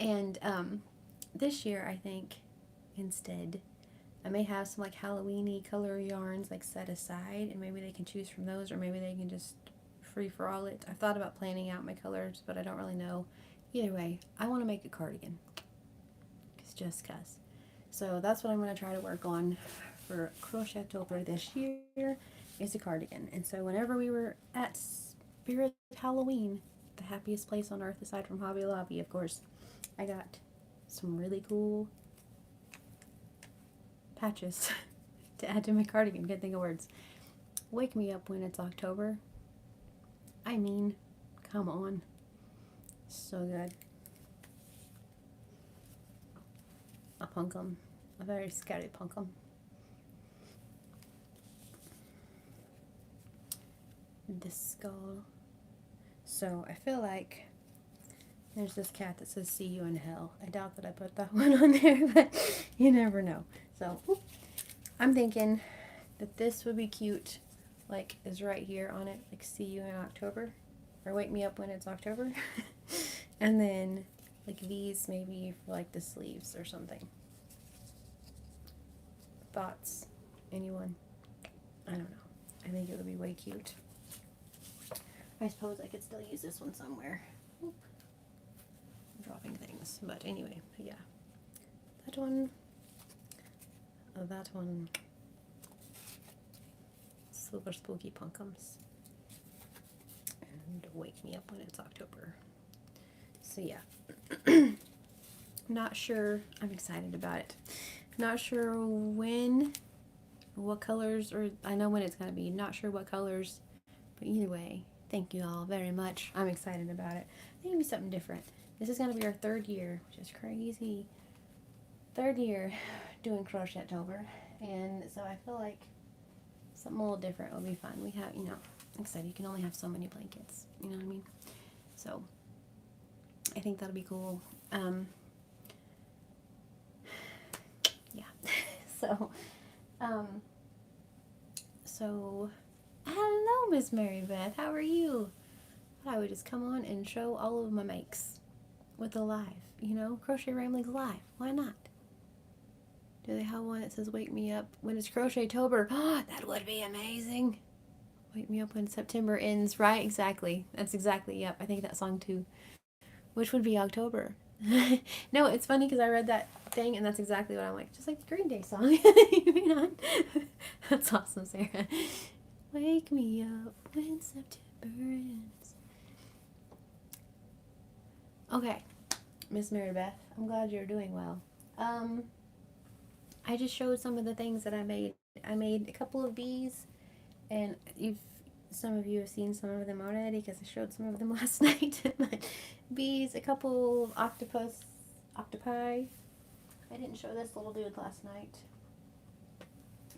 And this year I think instead I may have some like Halloween-y color yarns like set aside, and maybe they can choose from those, or maybe they can just free for all it. I've thought about planning out my colors, but I don't really know. Either way, I want to make a cardigan. It's just cuz. So that's what I'm going to try to work on for Crochet-tober this year, is a cardigan. And so whenever we were at Spirit Halloween, the happiest place on earth aside from Hobby Lobby, of course, I got some really cool patches to add to my cardigan. Can't think of words. Wake me up when it's October. I mean, come on. So good. A punkum. A very scary punkum. The skull. So I feel like there's this cat that says "See you in hell." I doubt that I put that one on there, but you never know. So I'm thinking that this would be cute, like is right here on it, like "See you in October," or "Wake me up when it's October." And then like these maybe for like the sleeves or something. Thoughts? Anyone? I don't know. I think it would be way cute. I suppose I could still use this one somewhere. Oop. I'm dropping things. But anyway, yeah. That one. That one. Silver spooky punkums. And wake me up when it's October. So yeah. Not sure. I'm excited about it. Not sure when, what colors, or I know when it's going to be. Not sure what colors. But either way, thank you all very much. I'm excited about it. I think it'll be something different. This is going to be our 3rd year, which is crazy. 3rd year doing Crochet-tober. And so I feel like something a little different will be fun. We have, you know, like I said, you can only have so many blankets. You know what I mean? So I think that'll be cool. Yeah. So, hello, Miss Mary Beth. How are you? I would just come on and show all of my makes with a live, you know, Crochet Ramblings live. Why not? Do they have one that says "Wake me up when it's Crochet-tober"? Oh, that would be amazing. Wake me up when September ends. Right, exactly. That's exactly, yep. I think that song too. Which would be October. No, it's funny because I read that thing and that's exactly what I'm like. Just like the Green Day song. You know? That's awesome, Sarah. Wake me up when September ends. Okay, Miss Mary Beth, I'm glad you're doing well. I just showed some of the things that I made. I made a couple of bees, and some of you have seen some of them already because I showed some of them last night. But bees, a couple of octopi. I didn't show this little dude last night.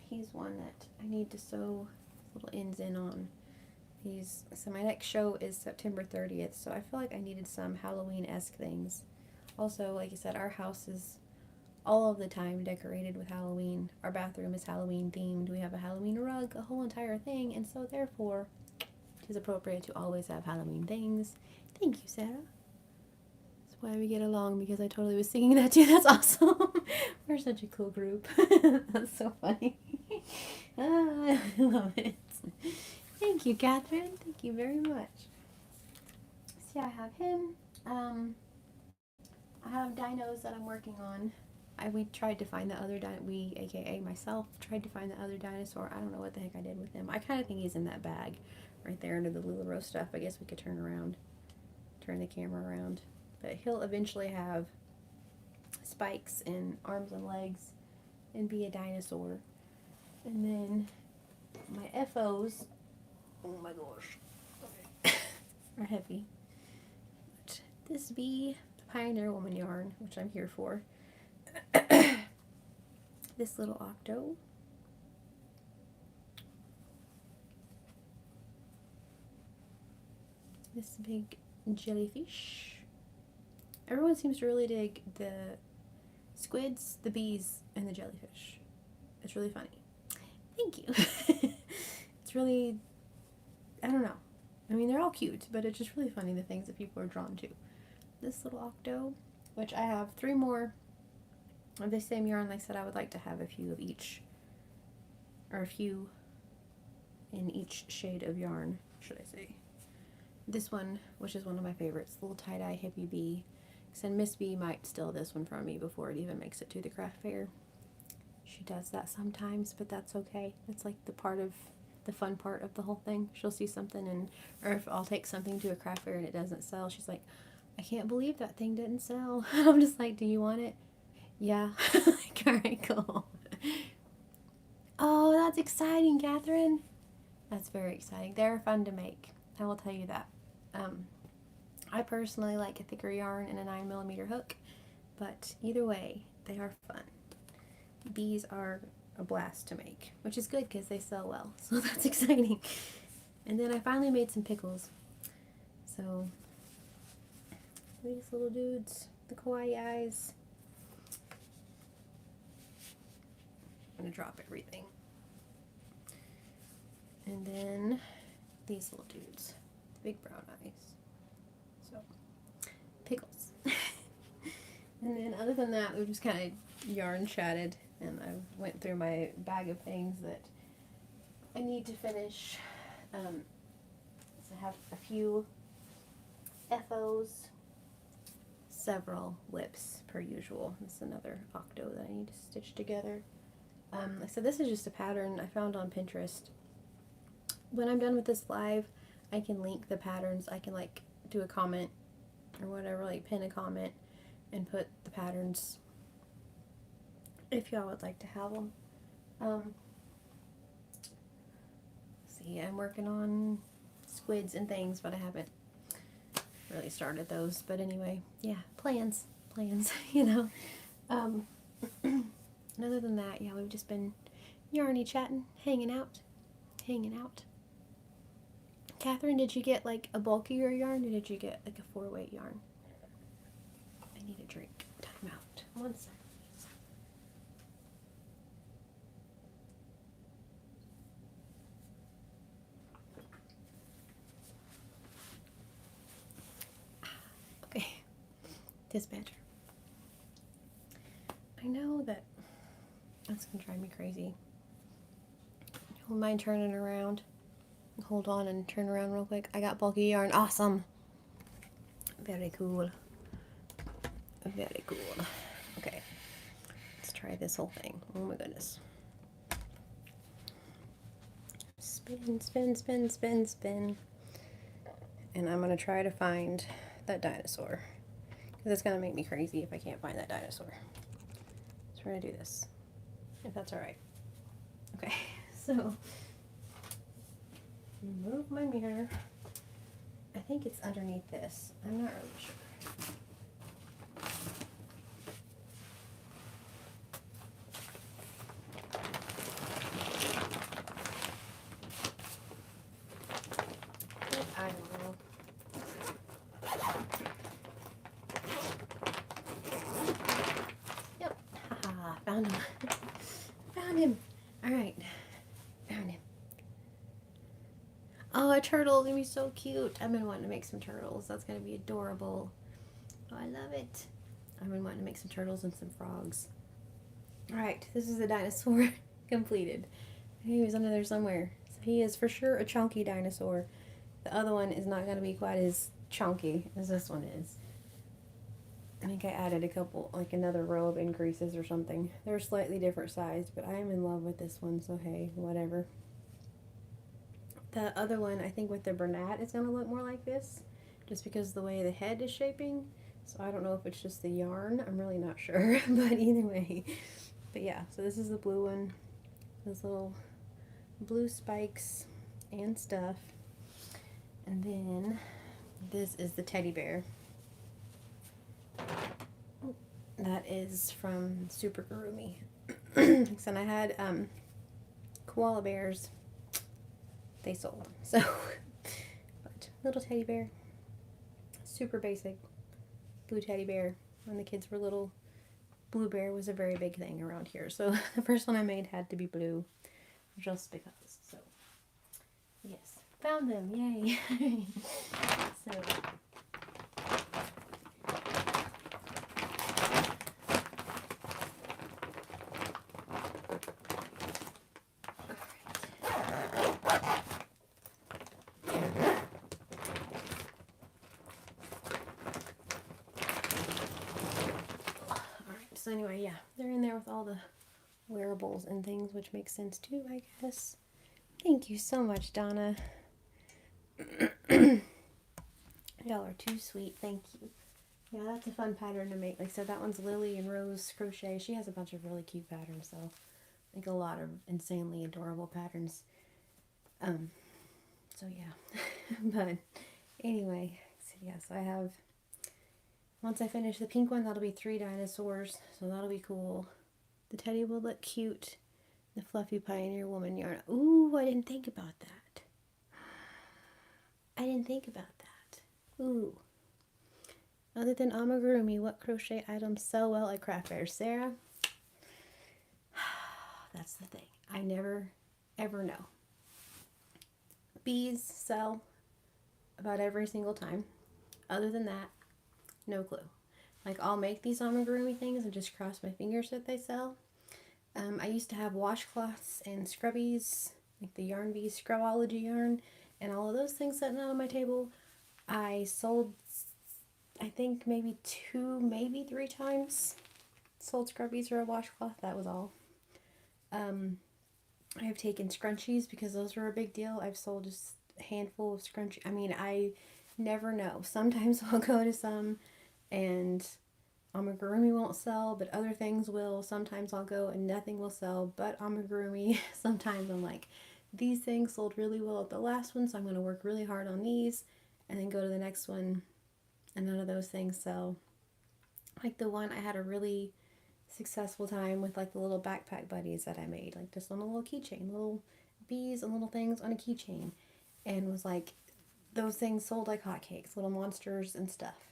He's one that I need to sew little ends in on. So my next show is September 30th, so I feel like I needed some Halloween-esque things. Also, like I said, our house is all of the time decorated with Halloween. Our bathroom is Halloween themed. We have a Halloween rug, a whole entire thing, and so therefore it is appropriate to always have Halloween things. Thank you, Sarah. That's why we get along, because I totally was singing that too. That's awesome. We're such a cool group. That's so funny. I love it. Thank you, Catherine. Thank you very much. See, I have him. I have dinos that I'm working on. We tried to find the other we, aka myself, tried to find the other dinosaur. I don't know what the heck I did with him. I kind of think he's in that bag right there under the LuLaRoe stuff. I guess we could turn the camera around. But he'll eventually have spikes and arms and legs and be a dinosaur. And then my FOs, Oh my gosh. Okay. Are heavy. But this be the Pioneer Woman yarn, which I'm here for. This little octo. This big jellyfish. Everyone seems to really dig the squids, the bees, and the jellyfish. It's really funny. Thank you. It's really, I don't know. I mean, they're all cute, but it's just really funny the things that people are drawn to. This little octo, which I have 3 more of the same yarn. Like I said, I would like to have a few of each, or a few in each shade of yarn, should I say. This one, which is one of my favorites, little tie-dye hippie bee. And Miss B might steal this one from me before it even makes it to the craft fair. She does that sometimes, but that's okay. It's like the fun part of the whole thing. She'll see something, and or if I'll take something to a craft fair and it doesn't sell, she's like, I can't believe that thing didn't sell. I'm just like, do you want it? Yeah. Like, alright, cool. Oh, that's exciting, Catherine. That's very exciting. They're fun to make. I will tell you that. I personally like a thicker yarn and a 9mm hook, but either way, they are fun. These are a blast to make, which is good because they sell well, so that's exciting. And then I finally made some pickles. So, these little dudes, the kawaii eyes. I'm going to drop everything. And then these little dudes, the big brown eyes. So, pickles. And then other than that, we just kind of yarn chatted, and I went through my bag of things that I need to finish. So I have a few FOs, several whips per usual. This is another octo that I need to stitch together. So this is just a pattern I found on Pinterest. When I'm done with this live, I can link the patterns. I can like do a comment or whatever, like pin a comment and put the patterns if y'all would like to have them. See, I'm working on squids and things, but I haven't really started those. But anyway, yeah, plans, you know. And other than that, yeah, we've just been yarny chatting, hanging out. Catherine, did you get like a bulkier yarn, or did you get like a 4-weight yarn? I need a drink. Time out. 1 second. Okay. Dispatcher. I know that that's gonna drive me crazy. Hold mind turning around. Hold on and turn around real quick. I got bulky yarn. Awesome. Very cool. Very cool. Okay. Let's try this whole thing. Oh my goodness. Spin, spin, spin, spin, spin. And I'm going to try to find that dinosaur. Because it's going to make me crazy if I can't find that dinosaur. Let's try to do this. If that's alright. Okay. So, remove my mirror. I think it's underneath this. I'm not really sure. I don't know. Yep. Haha, found him. Found him. Alright. Found him. Oh, a turtle. It's gonna be so cute. I've been wanting to make some turtles. That's gonna be adorable. Oh, I love it. I've been wanting to make some turtles and some frogs. Alright, this is the dinosaur completed. He was under there somewhere. So he is for sure a chunky dinosaur. The other one is not going to be quite as chunky as this one is. I think I added a couple, like another row of increases or something. They're slightly different sized, but I am in love with this one, so hey, whatever. The other one, I think with the Bernat, is going to look more like this, just because the way the head is shaping. So I don't know if it's just the yarn. I'm really not sure, but either way. But yeah, so this is the blue one. Those little blue spikes and stuff. And then this is the teddy bear. That is from Super Gurumi. And I had koala bears. They sold. So, but little teddy bear. Super basic blue teddy bear. When the kids were little, blue bear was a very big thing around here. So the first one I made had to be blue, just because. So yes, found them, yay! So so anyway, yeah, they're in there with all the wearables and things, which makes sense too, I guess. Thank you so much, Donna. Y'all are too sweet. Thank you. Yeah, that's a fun pattern to make. Like I said, that one's Lily and Rose Crochet. She has a bunch of really cute patterns, so like a lot of insanely adorable patterns. So yeah. But anyway, so yeah, so I have, once I finish the pink one, that'll be 3 dinosaurs, so that'll be cool. The teddy will look cute. The fluffy pioneer woman yarn. Ooh, I didn't think about that. I didn't think about that. Ooh. Other than amigurumi, what crochet items sell well at craft fairs? Sarah? That's the thing. I never, ever know. Bees sell about every single time. Other than that, no clue. Like, I'll make these amigurumi things and just cross my fingers that they sell. I used to have washcloths and scrubbies, like the Yarn Bee Scrubology yarn, and all of those things sitting out on my table. I sold, I think, maybe 2, maybe 3 times. Sold scrubbies or a washcloth, that was all. I have taken scrunchies because those were a big deal. I've sold just a handful of scrunchies. I mean, I never know. Sometimes I'll go to some and amigurumi won't sell, but other things will. Sometimes I'll go and nothing will sell but amigurumi. Sometimes I'm like, these things sold really well at the last one, so I'm going to work really hard on these, and then go to the next one, and none of those things sell. Like the one, I had a really successful time with like the little backpack buddies that I made, like just on a little keychain, little bees and little things on a keychain, and was like, those things sold like hotcakes, little monsters and stuff.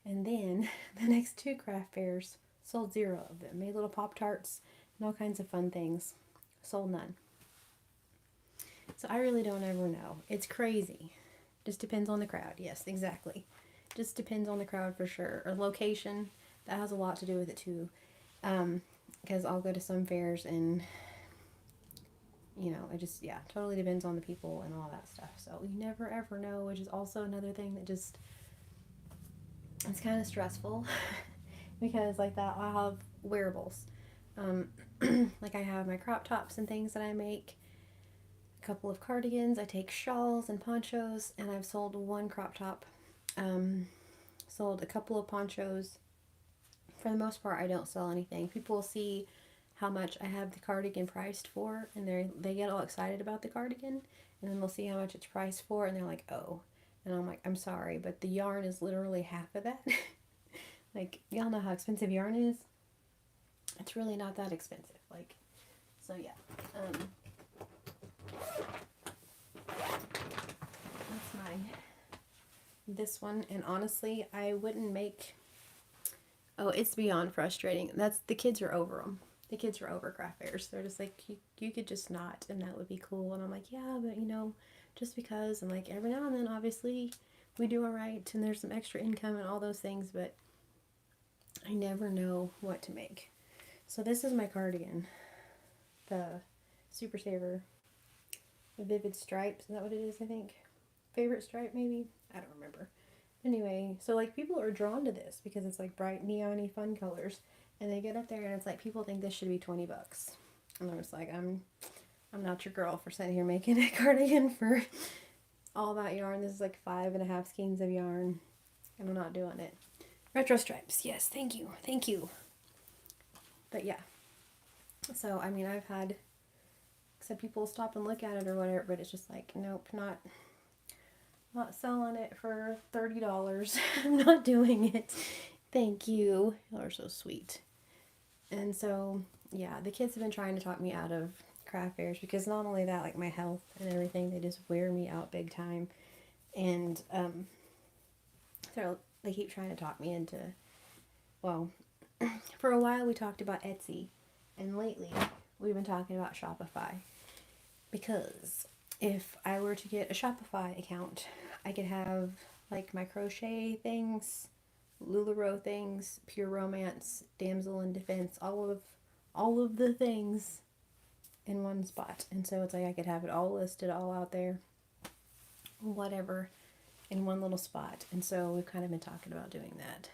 And then the next 2 craft fairs sold 0 of them. Made little Pop-Tarts and all kinds of fun things. Sold none. So I really don't ever know. It's crazy. Just depends on the crowd. Yes, exactly. Just depends on the crowd for sure. Or location. That has a lot to do with it too. Because I'll go to some fairs and, you know, it just, yeah, totally depends on the people and all that stuff. So you never ever know, which is also another thing that just, it's kind of stressful. Because like that, I'll have wearables. Like I have my crop tops and things that I make. A couple of cardigans. I take shawls and ponchos, and I've sold 1 crop top. Sold a couple of ponchos. For the most part, I don't sell anything. People will see how much I have the cardigan priced for, and they get all excited about the cardigan, and then they'll see how much it's priced for, and they're like, oh. And I'm like, I'm sorry, but the yarn is literally half of that. Like, y'all know how expensive yarn is? It's really not that expensive. Like, so yeah. That's this one, and honestly, I wouldn't make, oh, it's beyond frustrating. The kids are over them. The kids are over craft fairs. They're just like, you could just not, and that would be cool. And I'm like, yeah, but you know, just because, and like every now and then, obviously, we do all right, and there's some extra income and all those things, but I never know what to make. So this is my cardigan, the Super Saver Vivid Stripes. Is that what it is, I think? Favorite stripe, maybe? I don't remember. Anyway, so like people are drawn to this because it's like bright neon-y fun colors, and they get up there and it's like people think this should be $20. And I was like, I'm not your girl for sitting here making a cardigan for all that yarn. This is like 5.5 skeins of yarn, and I'm not doing it. Retro stripes, yes, thank you. But yeah, so I mean, I've had some people stop and look at it or whatever, but it's just like, nope, not not selling it for $30. I'm not doing it. Thank you. Y'all are so sweet. And so, yeah, the kids have been trying to talk me out of craft fairs because not only that, like my health and everything, they just wear me out big time. And so they keep trying to talk me into, well, for a while we talked about Etsy, and lately we've been talking about Shopify. Because if I were to get a Shopify account, I could have like my crochet things, LuLaRoe things, Pure Romance, Damsel in Defense, all of the things in one spot. And so it's like I could have it all listed, all out there, whatever, in one little spot. And so we've kind of been talking about doing that.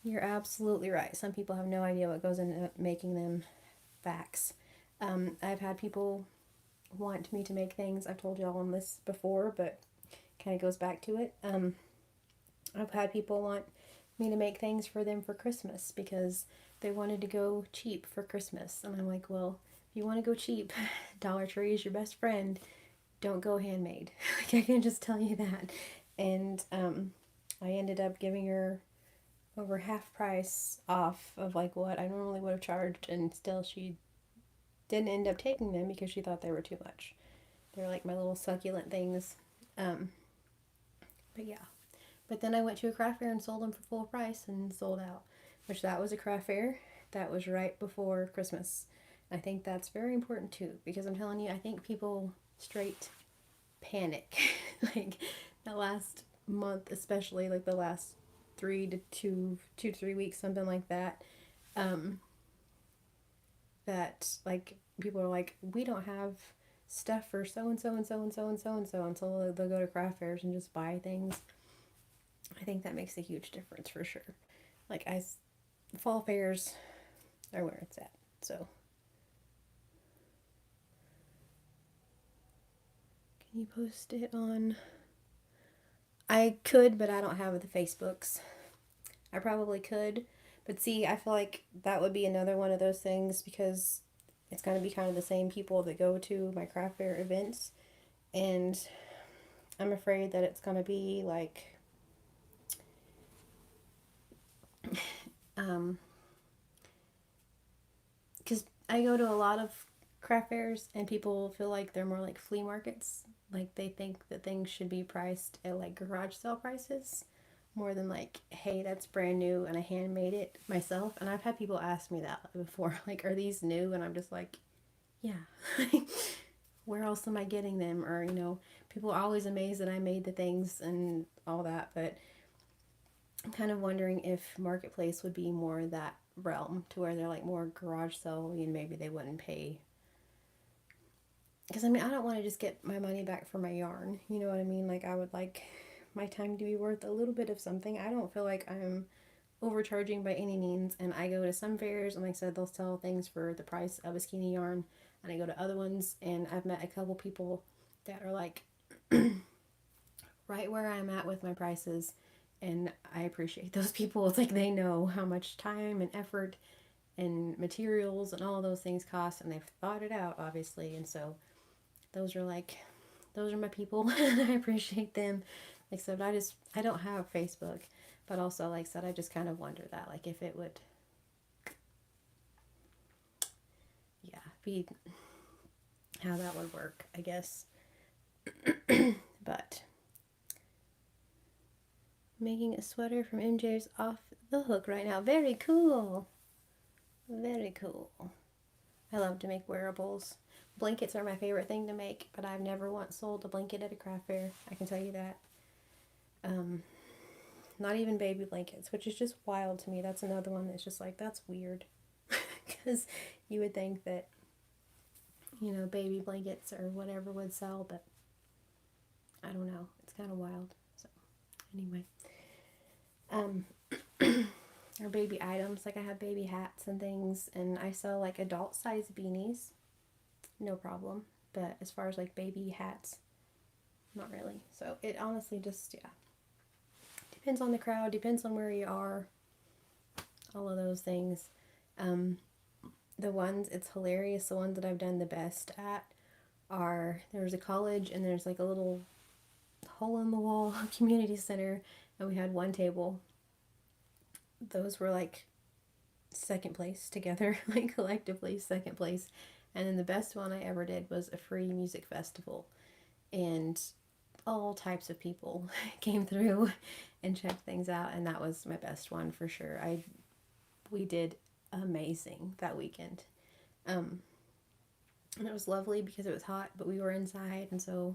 You're absolutely right. Some people have no idea what goes into making them. Facts. I've had people want me to make things. I've told y'all on this before, but kind of goes back to it. I've had people want me to make things for them for Christmas because they wanted to go cheap for Christmas. And I'm like, well, if you want to go cheap, Dollar Tree is your best friend. Don't go handmade. Like, I can just tell you that. And I ended up giving her over half price off of like what I normally would have charged, and still she didn't end up taking them because she thought they were too much. They're like my little succulent things. But yeah. But then I went to a craft fair and sold them for full price and sold out. Which that was a craft fair that was right before Christmas. I think that's very important too, because I'm telling you, I think people straight panic. Like the last month, especially like the last 2 to 3 weeks, something like that. That like people are like, we don't have stuff for so and so and so and so and so and so, until they'll go to craft fairs and just buy things. I think that makes a huge difference for sure. Like fall fairs are where it's at. So can you post it on? I could, but I don't have the Facebooks. I probably could, but see, I feel like that would be another one of those things because it's going to be kind of the same people that go to my craft fair events, and I'm afraid that it's going to be like because I go to a lot of craft fairs and people feel like they're more like flea markets. Like they think that things should be priced at like garage sale prices more than like, hey, that's brand new and I handmade it myself. And I've had people ask me that before, like, are these new? And I'm just like, yeah. Where else am I getting them? Or, people are always amazed that I made the things and all that, but I'm kind of wondering if Marketplace would be more that realm to where they're like more garage sale, maybe they wouldn't pay. Because I don't want to just get my money back for my yarn. You know what I mean? Like, I would like my time to be worth a little bit of something. I don't feel like I'm overcharging by any means. And I go to some fairs, and like I said, they'll sell things for the price of a skeiny yarn. And I go to other ones, and I've met a couple people that are like right where I'm at with my prices. And I appreciate those people. It's like they know how much time and effort and materials and all those things cost, and they've thought it out, obviously. And so those are my people. I appreciate them. Like I said, I don't have Facebook, but also, like I said, I just kind of wonder that, like, if it would, yeah, be how that would work, I guess. But making a sweater from MJ's off the hook right now. Very cool. Very cool. I love to make wearables. Blankets are my favorite thing to make, but I've never once sold a blanket at a craft fair. I can tell you that. Not even baby blankets, which is just wild to me. That's another one that's just like, that's weird. Because you would think that, baby blankets or whatever would sell, but I don't know. It's kind of wild. So, anyway. Or baby items, like I have baby hats and things, and I sell like adult size beanies, no problem, but as far as like baby hats, not really. So it honestly just, yeah, depends on the crowd, depends on where you are, all of those things. It's hilarious, the ones that I've done the best at are, there's a college and there's like a little hole in the wall community center, and we had one table. Those were like second place together, like collectively second place. And then the best one I ever did was a free music festival, and all types of people came through and checked things out, and that was my best one for sure. We did amazing that weekend. And it was lovely because it was hot, but we were inside, and so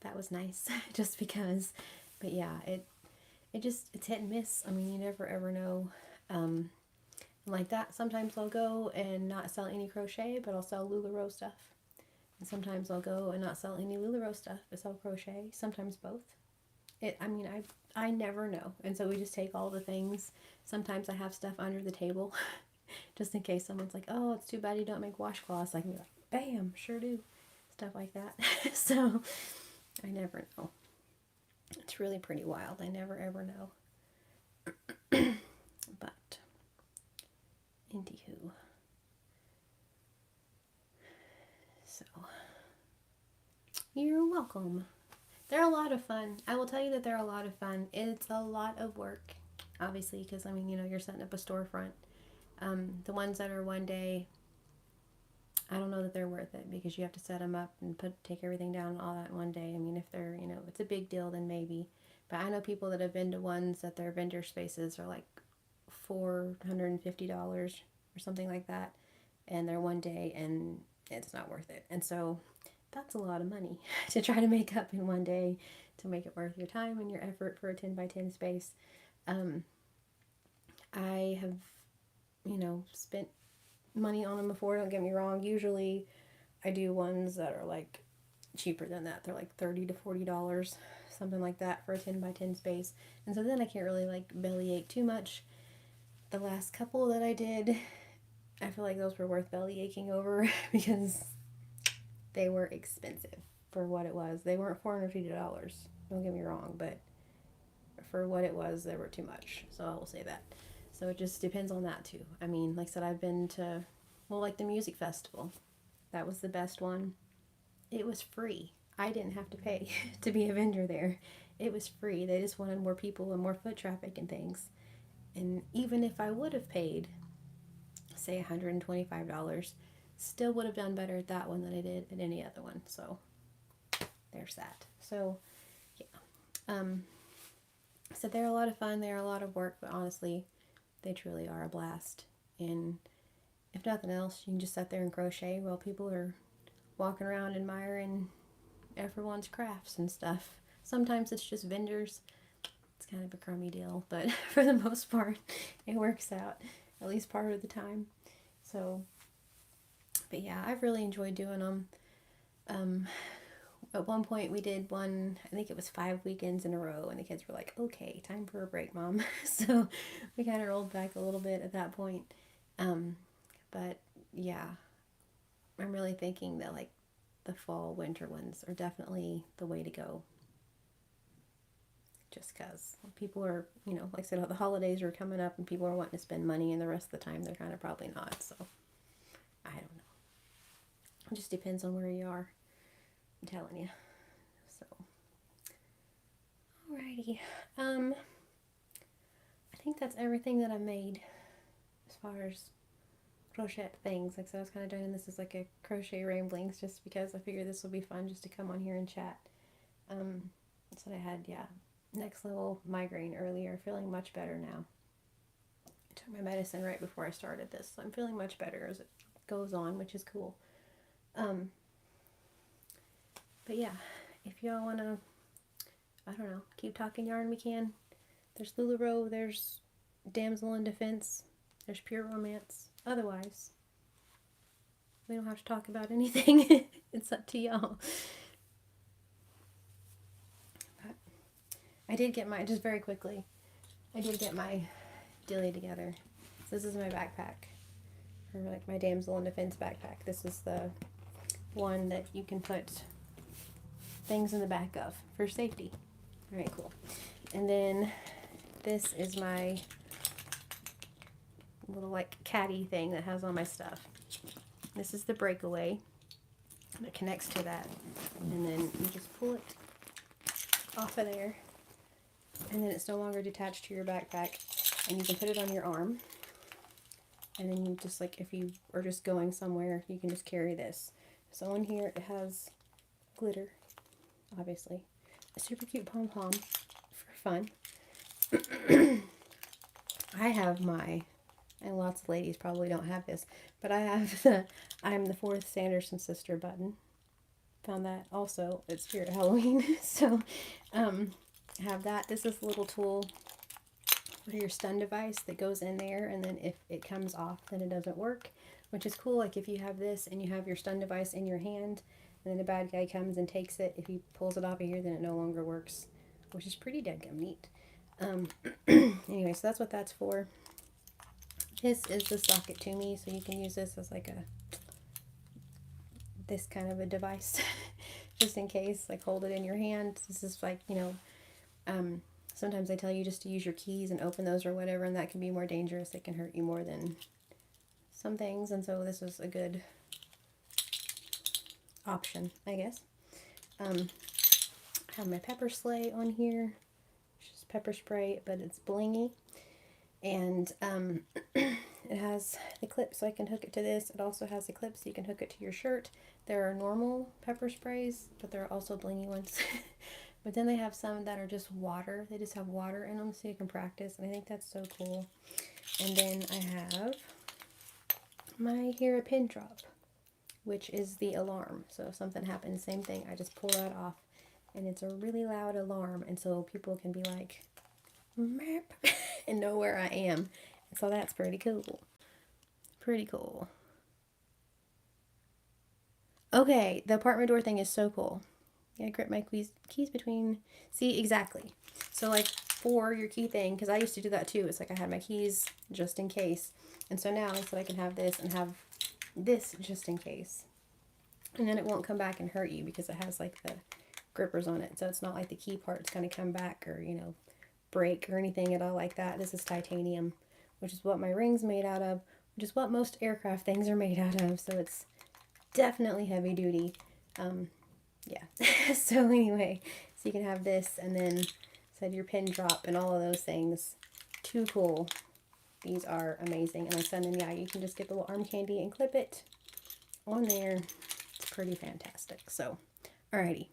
that was nice just because. But yeah, it's hit and miss. I mean, you never ever know. Like that, sometimes I'll go and not sell any crochet, but I'll sell LuLaRoe stuff. And sometimes I'll go and not sell any LuLaRoe stuff, but sell crochet. Sometimes both. I never know. And so we just take all the things. Sometimes I have stuff under the table just in case someone's like, oh, it's too bad you don't make washcloths. I can be like, bam, sure do. Stuff like that. So I never know. It's really pretty wild. I never ever know. But anywho. So you're welcome. They're a lot of fun. I will tell you that they're a lot of fun. It's a lot of work, obviously, because I mean, you're setting up a storefront. The ones that are one day, I don't know that they're worth it because you have to set them up and take everything down and all that in one day. I mean, if they're, it's a big deal, then maybe. But I know people that have been to ones that their vendor spaces are like $450 or something like that, and they're one day, and it's not worth it. And so that's a lot of money to try to make up in one day to make it worth your time and your effort for a 10 by 10 space. I have, spent money on them before, don't get me wrong. Usually I do ones that are like cheaper than that. They're like $30 to $40, something like that for a 10 by 10 space. And so then I can't really like bellyache too much. The last couple that I did, I feel like those were worth belly aching over because they were expensive for what it was. They weren't $450, don't get me wrong, but for what it was, they were too much. So I will say that. So it just depends on that too. I mean, like I said, I've been to, like the music festival. That was the best one. It was free. I didn't have to pay to be a vendor there. It was free. They just wanted more people and more foot traffic and things. And even if I would have paid, say $125, still would have done better at that one than I did at any other one. So there's that. So yeah. So they're a lot of fun. They're a lot of work, but honestly, they truly are a blast. And if nothing else, you can just sit there and crochet while people are walking around admiring everyone's crafts and stuff. Sometimes it's just vendors. It's kind of a crummy deal, but for the most part, it works out, at least part of the time. So, but yeah, I've really enjoyed doing them. At one point we did one, I think it was 5 weekends in a row, and the kids were like, okay, time for a break, Mom. So we kind of rolled back a little bit at that point. But yeah, I'm really thinking that like the fall, winter ones are definitely the way to go. Just because people are, like I said, the holidays are coming up and people are wanting to spend money, and the rest of the time they're kind of probably not. So I don't know. It just depends on where you are. I'm telling you. So alrighty. I think that's everything that I've made as far as crochet things. Like I said, I was kind of doing this as like a crochet ramblings just because I figured this would be fun just to come on here and chat. So I had, next level migraine earlier, feeling much better now. I took my medicine right before I started this, so I'm feeling much better as it goes on, which is cool. But yeah, if y'all want to, I don't know, keep talking yarn, we can. There's LuLaRoe, there's Damsel in Defense, there's Pure Romance. Otherwise, we don't have to talk about anything. It's up to y'all. But I did get my, just very quickly, I did get my dilly together. So this is my backpack, or like my Damsel in Defense backpack. This is the one that you can put things in the back of for safety. Alright, cool. And then this is my little like caddy thing that has all my stuff. This is the breakaway that connects to that, and then you just pull it off of there. And then it's no longer detached to your backpack. And you can put it on your arm. And then you just, like, if you are just going somewhere, you can just carry this. So on here, it has glitter, obviously. A super cute pom-pom for fun. I have my, and lots of ladies probably don't have this, but I have the I'm the fourth Sanderson sister button. Found that also at Spirit Halloween. So, I have that. This is a little tool for your stun device that goes in there, and then if it comes off, then it doesn't work, which is cool. Like if you have this and you have your stun device in your hand, and then a bad guy comes and takes it, if he pulls it off of here, then it no longer works, which is pretty dadgum neat. Anyway, so that's what that's for. This is the socket to me, so you can use this as like this kind of a device, just in case, like hold it in your hand. This is like, sometimes they tell you just to use your keys and open those or whatever, and that can be more dangerous. It can hurt you more than some things, and so this was a good option, I guess. I have my pepper sleigh on here, which is pepper spray, but it's blingy, and it has the clip so I can hook it to this. It also has the clip so you can hook it to your shirt. There are normal pepper sprays, but there are also blingy ones. But then they have some that are just water. They just have water in them so you can practice, and I think that's so cool. And then I have my Hear a Pin Drop, which is the alarm. So if something happens, same thing, I just pull that off, and it's a really loud alarm, and so people can be like, "Merp," and know where I am. And so that's pretty cool. Pretty cool. Okay, the apartment door thing is so cool. Yeah, grip my keys between. See, exactly. So like for your key thing, because I used to do that too. It's like I had my keys just in case. And so now it's that I can have this and have this just in case. And then it won't come back and hurt you because it has like the grippers on it. So it's not like the key part's going to come back or, break or anything at all like that. This is titanium, which is what my ring's made out of, which is what most aircraft things are made out of. So it's definitely heavy duty. Yeah. So anyway, so you can have this and then said your pin drop and all of those things. Too cool. These are amazing. And I send them, yeah, you can just get the little arm candy and clip it on there. It's pretty fantastic. So, alrighty.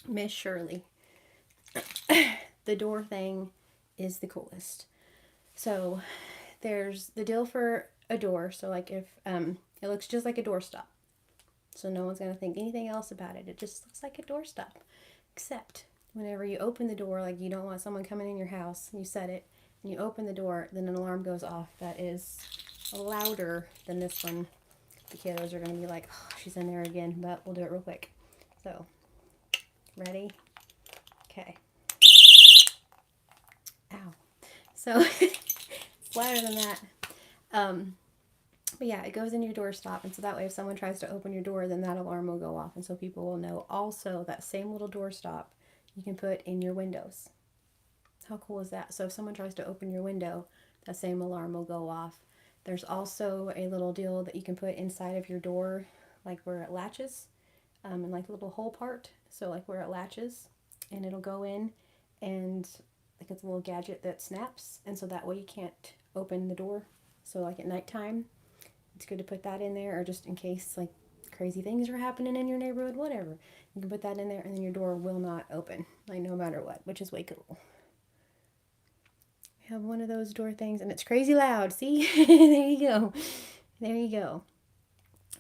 Miss Shirley. The door thing is the coolest. So there's the deal for a door. So like if it looks just like a doorstop. So no one's going to think anything else about it. It just looks like a doorstop. Except whenever you open the door, like you don't want someone coming in your house, you set it, and you open the door, then an alarm goes off that is louder than this one. The kiddos are going to be like, "Oh, she's in there again," but we'll do it real quick. So, ready? Okay. Ow. So, it's louder than that. But yeah, it goes in your doorstop, and so that way if someone tries to open your door, then that alarm will go off, and so people will know. Also, that same little doorstop you can put in your windows. How cool is that? So if someone tries to open your window, that same alarm will go off. There's also a little deal that you can put inside of your door, like where it latches, and like a little hole part, so like where it latches, and it'll go in, and like it's a little gadget that snaps, and so that way you can't open the door. So like at nighttime, it's good to put that in there, or just in case like crazy things are happening in your neighborhood, whatever. You can put that in there and then your door will not open, like no matter what, which is way cool. We have one of those door things and it's crazy loud. See? There you go. There you go.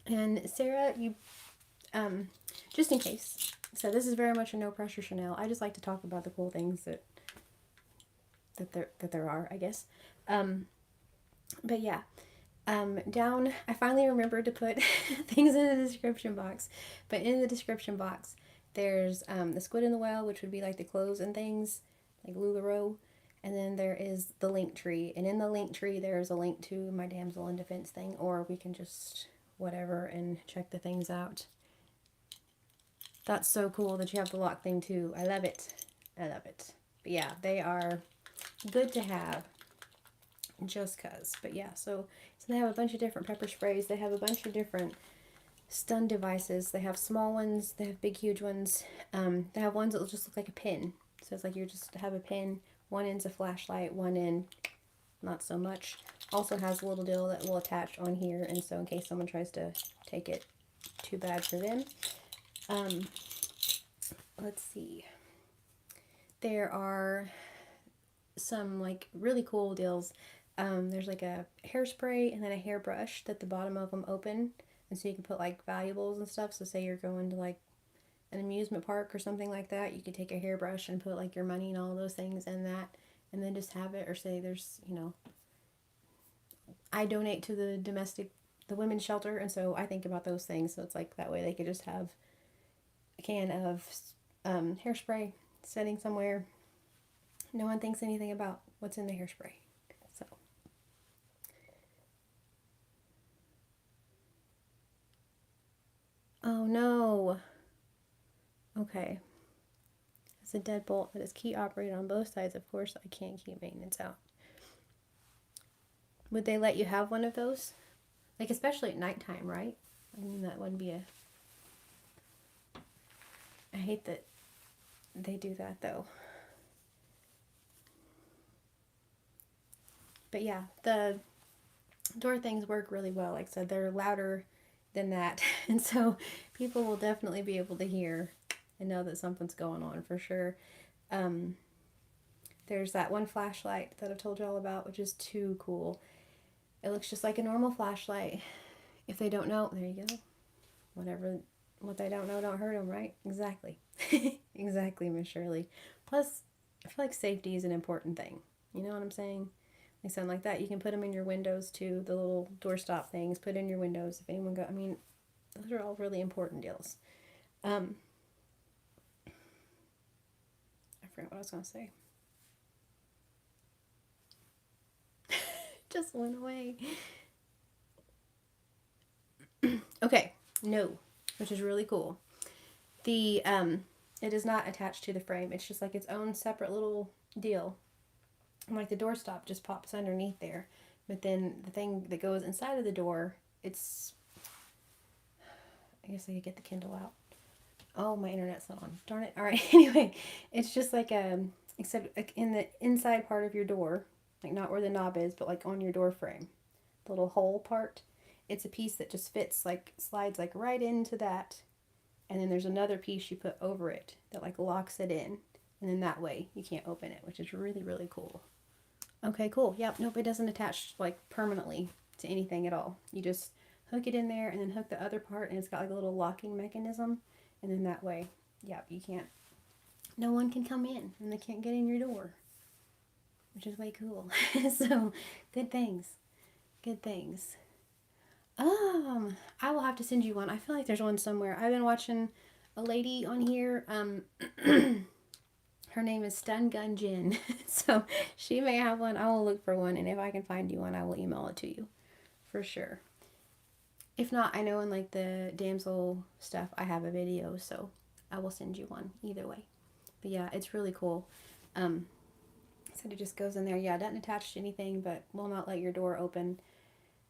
And Sarah, you, just in case, so this is very much a no pressure Chanel. I just like to talk about the cool things that there are, I guess. But yeah. Down, I finally remembered to put things in the description box, but in the description box, there's the Squid in the Well, which would be like the clothes and things, like LuLaRoe, and then there is the link tree, and in the link tree, there's a link to my Damsel in Defense thing, or we can just whatever and check the things out. That's so cool that you have the lock thing too. I love it. I love it. But yeah, they are good to have. Just cause. But yeah, so they have a bunch of different pepper sprays. They have a bunch of different stun devices. They have small ones, they have big, huge ones. They have ones that will just look like a pin. So it's like you just have a pin, one end's a flashlight, one end not so much. Also has a little deal that will attach on here, and so in case someone tries to take it, too bad for them. Let's see. There are some like really cool deals. There's like a hairspray and then a hairbrush that the bottom of them open, and so you can put like valuables and stuff. So say you're going to like an amusement park or something like that, you could take a hairbrush and put like your money and all those things in that, and then just have it. Or say there's, you know, I donate to the women's shelter, and so I think about those things. So it's like that way they could just have a can of hairspray sitting somewhere. No one thinks anything about what's in the hairspray. So oh no. Okay. It's a deadbolt that is key operated on both sides. Of course, I can't keep maintenance out. Would they let you have one of those? Like, especially at nighttime, right? I mean, that wouldn't be a... I hate that they do that, though. But yeah, the door things work really well. Like I said, they're louder than that. And so people will definitely be able to hear and know that something's going on for sure. There's that one flashlight that I've told you all about, which is too cool. It looks just like a normal flashlight. If they don't know, there you go. What they don't know don't hurt them, right? Exactly. Exactly, Miss Shirley. Plus, I feel like safety is an important thing. You know what I'm saying? Like something like that. You can put them in your windows too. The little doorstop things. Put in your windows if anyone I mean, those are all really important deals. I forgot what I was going to say. Just went away. Okay, no, which is really cool. The it is not attached to the frame. It's just like its own separate little deal. And like the doorstop just pops underneath there. But then the thing that goes inside of the door, it's... I guess I could get the Kindle out. Oh, my internet's not on. Darn it. Alright, anyway. It's just like, except in the inside part of your door, like not where the knob is, but like on your door frame. The little hole part. It's a piece that just fits, like, slides like right into that. And then there's another piece you put over it that like locks it in. And then that way you can't open it, which is really, really cool. Okay, cool. Yep, nope, it doesn't attach like permanently to anything at all. You just hook it in there and then hook the other part, and it's got like a little locking mechanism. And then that way, yep, you can't, no one can come in and they can't get in your door, which is way cool. So, good things. Good things. I will have to send you one. I feel like there's one somewhere. I've been watching a lady on here. Her name is Stun Gun Jin. So she may have one. I will look for one, and if I can find you one, I will email it to you for sure. If not, I know in like the damsel stuff, I have a video, so I will send you one either way. But yeah, it's really cool. So it just goes in there. Yeah, it doesn't attach to anything, but will not let your door open.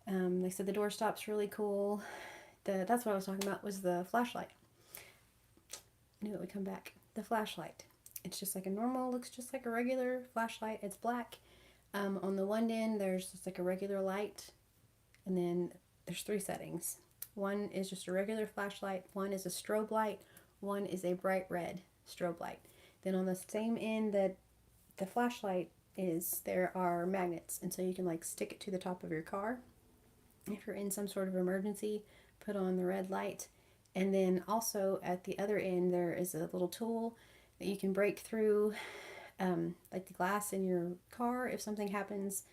They said the door stop's really cool. That's what I was talking about, was the flashlight. I knew it would come back. The flashlight. It's just like a normal, looks just like a regular flashlight. It's black. On the one end, there's just like a regular light. And then there's 3 settings. One is just a regular flashlight. One is a strobe light. One is a bright red strobe light. Then on the same end that the flashlight is, there are magnets. And so you can like stick it to the top of your car. If you're in some sort of emergency, put on the red light. And then also at the other end, there is a little tool that you can break through, like the glass in your car if something happens,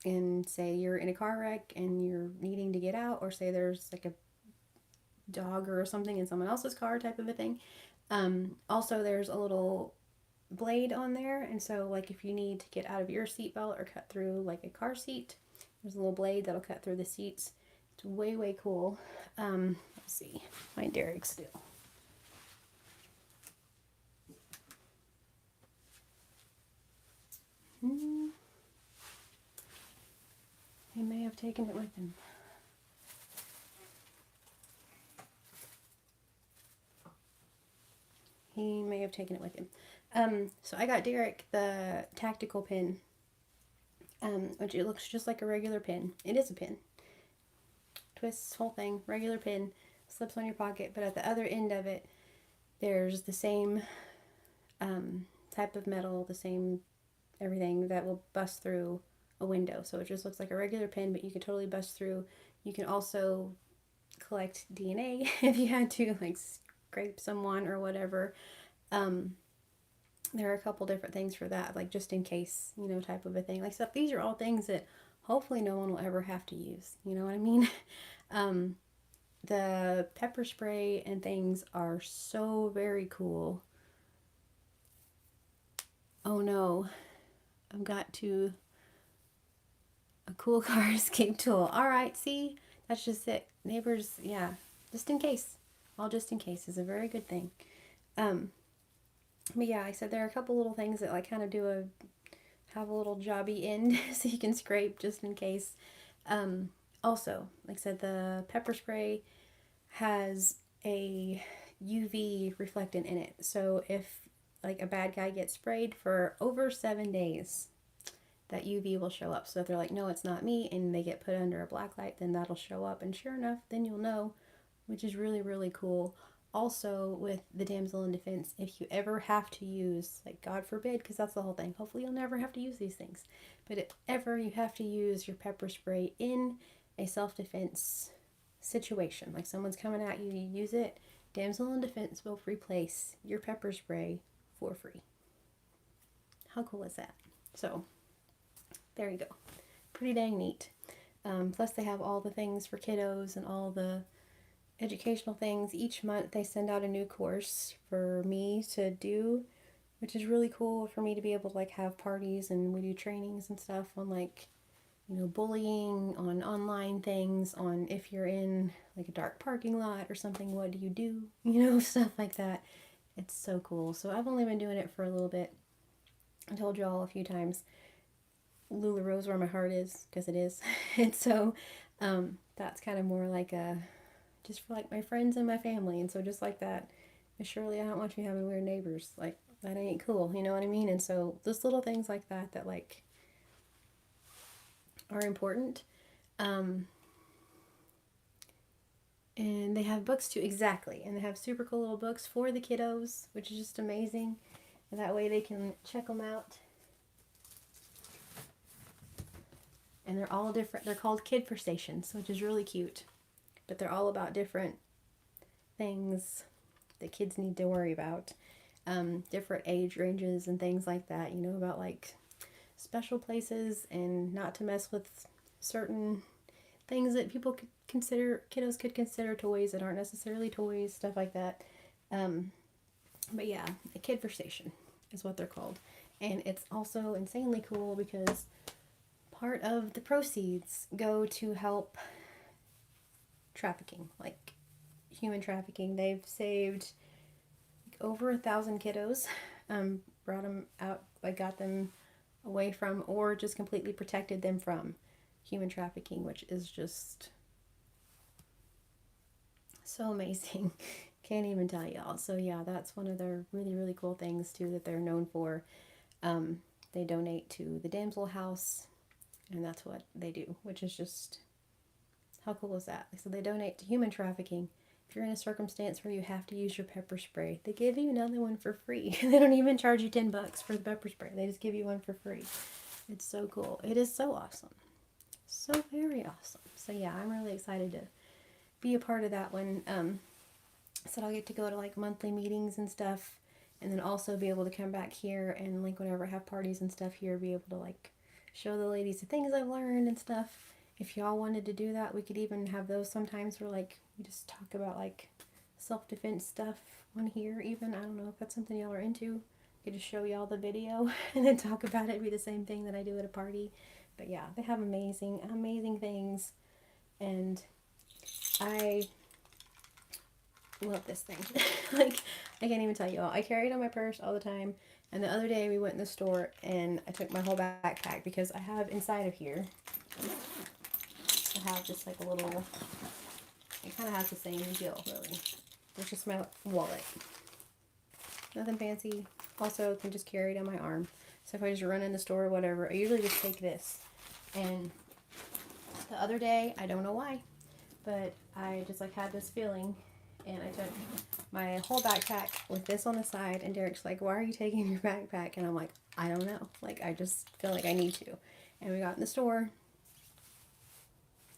and say you're in a car wreck and you're needing to get out, or say there's like a dog or something in someone else's car type of a thing. Also, there's a little blade on there, and so like if you need to get out of your seatbelt or cut through like a car seat, there's a little blade that'll cut through the seats. It's way, way cool. Let's see. Find Derek still. He may have taken it with him. He may have taken it with him. So I got Derek the tactical pin, which it looks just like a regular pin. It is a pin. Twists, whole thing, regular pin, slips on your pocket, but at the other end of it, there's the same type of metal, the same everything that will bust through a window. So it just looks like a regular pin, but you can totally bust through. You can also collect DNA if you had to, like, scrape someone or whatever. There are a couple different things for that, like just in case, you know, type of a thing. Like, stuff. These are all things that hopefully no one will ever have to use. You know what I mean? The pepper spray and things are so very cool. Oh no, I've got to a cool car escape tool. All right, see, that's just it. Neighbors, yeah, just in case. All just in case is a very good thing. But yeah, I said there are a couple little things that like kind of have a little jobby end so you can scrape just in case. Also, like I said, the pepper spray has a UV reflectant in it. So if like a bad guy gets sprayed for over 7 days, that UV will show up. So if they're like, no, it's not me, and they get put under a black light, then that'll show up. And sure enough, then you'll know, which is really, really cool. Also, with the damsel in defense, if you ever have to use, like, God forbid, because that's the whole thing, hopefully you'll never have to use these things, but if ever you have to use your pepper spray in a self-defense situation, like someone's coming at you, you use it, damsel in defense will replace your pepper spray for free. How cool is that? So, there you go. Pretty dang neat. Plus they have all the things for kiddos and all the educational things. Each month they send out a new course for me to do, which is really cool for me to be able to like have parties, and we do trainings and stuff on like, you know, bullying, on online things, on if you're in like a dark parking lot or something, what do you do? You know, stuff like that. It's so cool. So I've only been doing it for a little bit. I told you all a few times. LuLaRoe's where my heart is, because it is. And so that's kind of more like a just for like my friends and my family. And so just like that, surely I don't want you having weird neighbors. Like, that ain't cool, you know what I mean? And so just little things like that that like are important. And they have books too, exactly. And they have super cool little books for the kiddos, which is just amazing. And that way they can check them out. And they're all different. They're called Kidversations, which is really cute. But they're all about different things that kids need to worry about. Different age ranges and things like that. You know, about like special places and not to mess with certain things that people could consider, kiddos could consider toys that aren't necessarily toys, stuff like that. But yeah, a Kidversation is what they're called. And it's also insanely cool because part of the proceeds go to help trafficking, like human trafficking. They've saved over 1,000 kiddos, brought them out, like got them away from, or just completely protected them from human trafficking, which is just so amazing. Can't even tell y'all. So yeah, that's one of their really, really cool things too that they're known for. They donate to the Damsel House, and that's what they do, which is just, how cool is that? So they donate to human trafficking. If you're in a circumstance where you have to use your pepper spray, they give you another one for free. They don't even charge you $10 for the pepper spray. They just give you one for free. It's so cool. It is so awesome. So very awesome. So yeah, I'm really excited to be a part of that one. So I'll get to go to like monthly meetings and stuff, and then also be able to come back here and like whenever I have parties and stuff here, be able to like show the ladies the things I've learned and stuff. If y'all wanted to do that, we could even have those sometimes where like we just talk about like self-defense stuff on here even. I don't know if that's something y'all are into. I could just show y'all the video and then talk about it. It'd be the same thing that I do at a party. But yeah, they have amazing, amazing things. And I love this thing. Like, I can't even tell you all. I carry it on my purse all the time. And the other day we went in the store and I took my whole backpack because I have inside of here, I have just like a little, it kind of has the same deal really. It's just my wallet. nothing fancy. Also can just carry it on my arm. So if I just run in the store or whatever, I usually just take this. And the other day, I don't know why, but I just like had this feeling, and I took my whole backpack with this on the side, and Derek's like, why are you taking your backpack? And I'm like, I don't know. Like, I just feel like I need to. And we got in the store,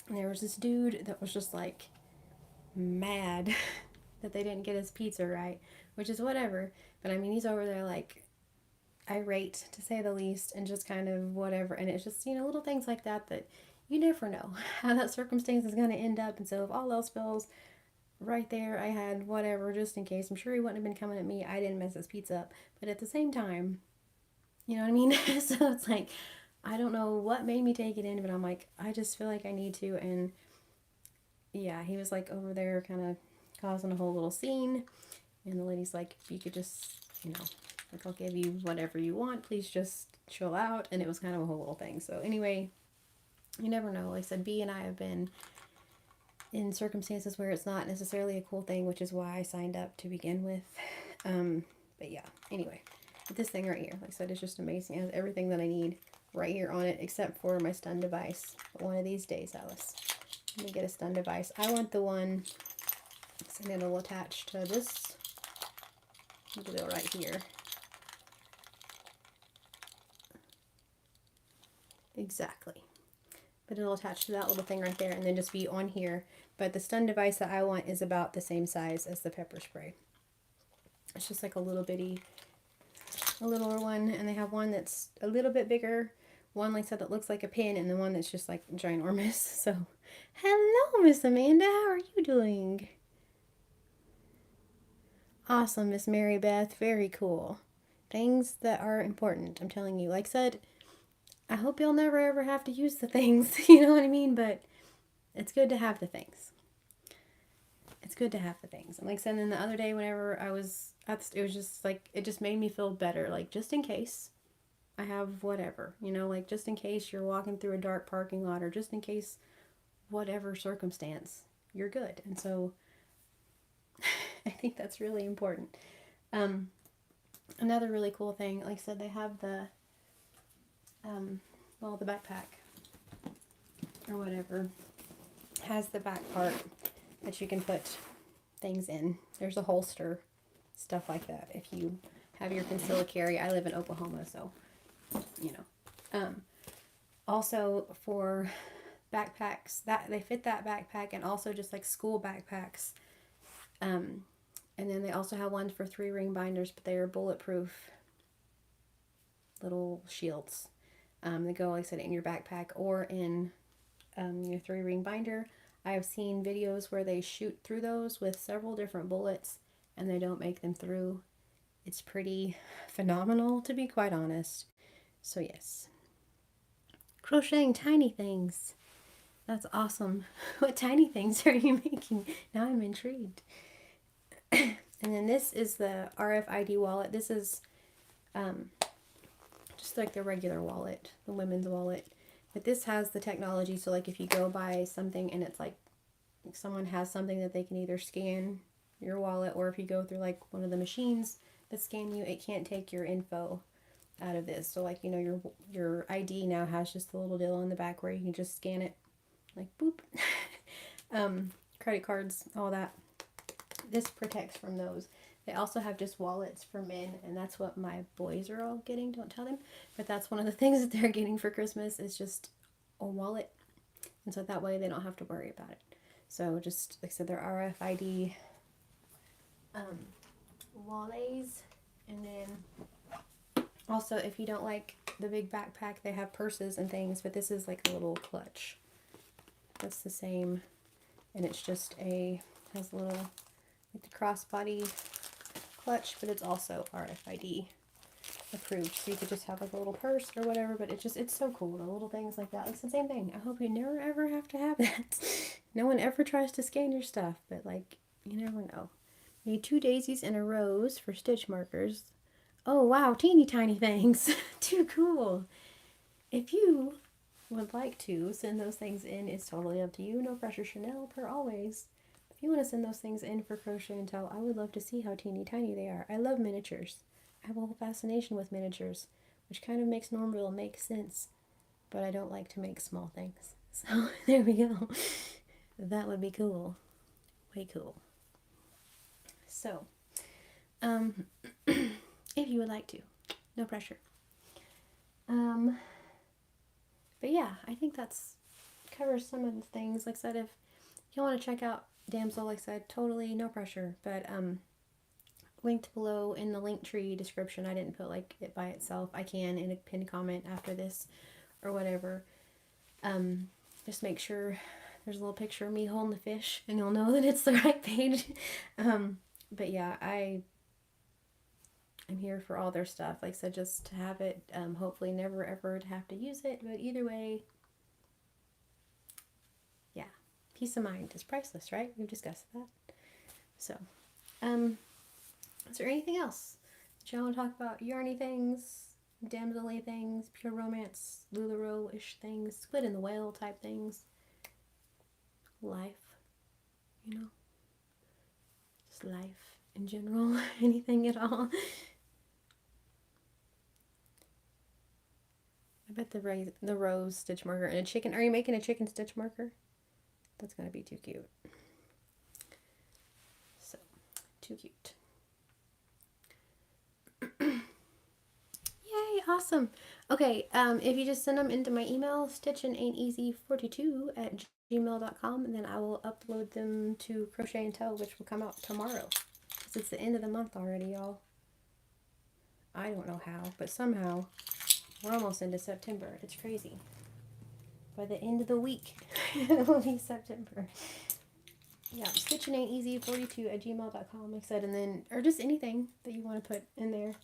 and there was this dude that was just like mad that they didn't get his pizza right, which is whatever. But I mean, he's over there like irate, to say the least, and just kind of whatever. And it's just, you know, little things like that that you never know how that circumstance is going to end up. And so if all else fails, right there, I had whatever just in case. I'm sure he wouldn't have been coming at me. I didn't mess his pizza up. But at the same time, you know what I mean? So it's like, I don't know what made me take it in, but I'm like, I just feel like I need to. And yeah, he was like over there kind of causing a whole little scene. And the lady's like, if you could just, you know, like, I'll give you whatever you want. Please just chill out. And it was kind of a whole little thing. So anyway, you never know. Like I said, B and I have been in circumstances where it's not necessarily a cool thing, which is why I signed up to begin with. But yeah, anyway, this thing right here, like I said, it's just amazing. It has everything that I need right here on it, except for my stun device. But one of these days, Alice, let me get a stun device. I want the one, so then it'll attach to this. I'll do it right here. Exactly. But it'll attach to that little thing right there and then just be on here. But the stun device that I want is about the same size as the pepper spray. It's just like a little bitty, a littler one. And they have one that's a little bit bigger. One, like I said, that looks like a pin, and the one that's just like ginormous. So, hello, Miss Amanda. How are you doing? Awesome, Miss Mary Beth. Very cool. Things that are important, I'm telling you. Like I said, I hope you'll never ever have to use the things, you know what I mean? But it's good to have the things. It's good to have the things. And like I said, then the other day whenever I was it was just like, it just made me feel better. Like, just in case I have whatever, you know, like just in case you're walking through a dark parking lot, or just in case whatever circumstance, you're good. And so I think that's really important. Another really cool thing, like I said, they have the well, the backpack or whatever has the back part that you can put things in. There's a holster, stuff like that. If you have your concealed carry, I live in Oklahoma, so you know. Also for backpacks, that they fit that backpack, and also just like school backpacks. And then they also have ones for 3-ring binders, but they are bulletproof little shields. They go, like I said, in your backpack or in your 3-ring binder. I have seen videos where they shoot through those with several different bullets and they don't make them through. It's pretty phenomenal, to be quite honest. So yes. Crocheting tiny things. That's awesome. What tiny things are you making? Now I'm intrigued. And then this is the RFID wallet. This is just like the regular wallet, the women's wallet. But this has the technology, so like if you go buy something and it's like someone has something that they can either scan your wallet, or if you go through like one of the machines that scan you, it can't take your info out of this. So like, you know, your ID now has just a little deal on the back where you can just scan it, like boop. Credit cards, all that. This protects from those. They also have just wallets for men, and that's what my boys are all getting. Don't tell them. But that's one of the things that they're getting for Christmas, is just a wallet. And so that way they don't have to worry about it. So just, like I said, they're RFID wallets. And then also, if you don't like the big backpack, they have purses and things, but this is like a little clutch. That's the same. And it's just has a little, like the crossbody clutch, but it's also RFID approved, so you could just have like a little purse or whatever. But it's so cool, the little things like that. It's the same thing. I hope you never ever have to have that. No one ever tries to scan your stuff, but like, you never know. Made 2 daisies and a rose for stitch markers. Oh wow, teeny tiny things. Too cool. If you would like to send those things in, it's totally up to you. No pressure, Chanel, per always. if you want to send those things in for Crochet and Tell, I would love to see how teeny tiny they are. I love miniatures. I have a whole fascination with miniatures, which kind of makes Normville make sense, but I don't like to make small things. So there we go. That would be cool. Way cool. So, if you would like to, no pressure. But yeah, I think that's covers some of the things. Like I said, if you want to check out Damsel, like I said, totally no pressure. But linked below in the link tree description. I didn't put like it by itself. I can in a pinned comment after this or whatever. Just make sure there's a little picture of me holding the fish, and you'll know that it's the right page. But yeah, I'm here for all their stuff. Like I said, just to have it, hopefully never ever to have to use it. But either way, yeah, peace of mind is priceless, right? We've discussed that. So, is there anything else that y'all want to talk about? Yarny things, damsel-y things, pure romance, LuLaRoe-ish things, Squid and the Whale type things, life, you know, just life in general, anything at all. I bet the rose stitch marker and a chicken. Are you making a chicken stitch marker? That's gonna be too cute. So, too cute. Yay, awesome. Okay, if you just send them into my email, stitchingainteasy42@gmail.com, and then I will upload them to Crochet and Tell, which will come out tomorrow. Because it's the end of the month already, y'all. I don't know how, but somehow we're almost into September. It's crazy. By the end of the week, it will be September. Yeah, stitchingainteasy42@gmail.com, like I said, and then, or just anything that you want to put in there.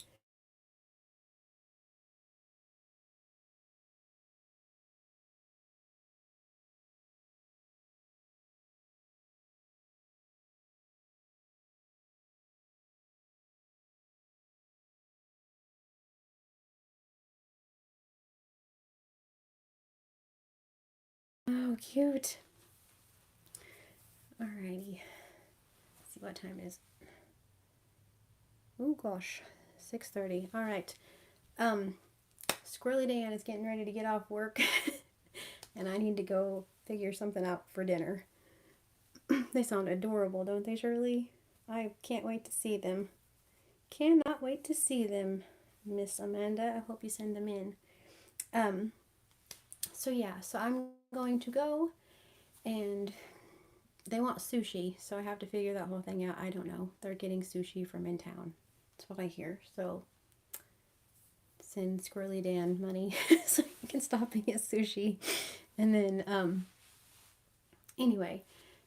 Oh, cute. Alrighty. Let's see what time it is. Oh gosh, 6:30. All right. Squirrely Dan is getting ready to get off work, and I need to go figure something out for dinner. They sound adorable, don't they, Shirley? I can't wait to see them. Cannot wait to see them, Miss Amanda. I hope you send them in. So yeah, so I'm going to go, and they want sushi, so I have to figure that whole thing out. I don't know. They're getting sushi from in town. That's what I hear. So send Squirrely Dan money so he can stop and get sushi. And then, anyway,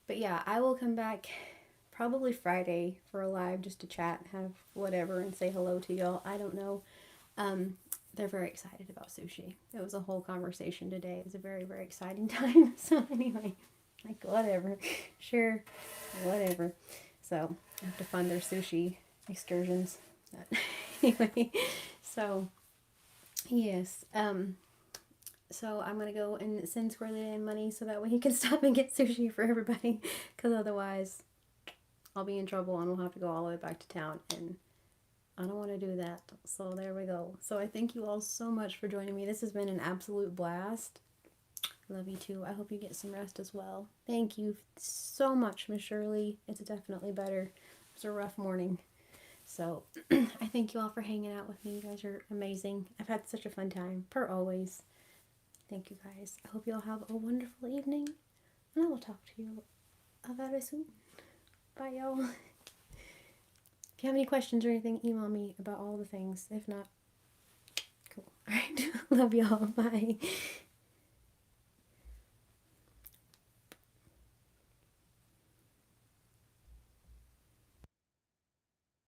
but yeah, I will come back probably Friday for a live just to chat, have whatever, and say hello to y'all. I don't know. They're very excited about sushi. It was a whole conversation today. It was a very, very exciting time. So anyway, like whatever, sure, whatever. So I have to fund their sushi excursions. But anyway, so yes, so I'm gonna go and send Squirrely Dan money so that way he can stop and get sushi for everybody, because otherwise I'll be in trouble and we'll have to go all the way back to town, and I don't want to do that. So there we go. So I thank you all so much for joining me. This has been an absolute blast. Love you too. I hope you get some rest as well. Thank you so much, Miss Shirley. It's definitely better. It was a rough morning. So I thank you all for hanging out with me. You guys are amazing. I've had such a fun time, per always. Thank you guys. I hope you all have a wonderful evening, and I will talk to you very soon. Bye, y'all. If you have any questions or anything, email me about all the things. If not, cool. Alright. Love y'all. Bye.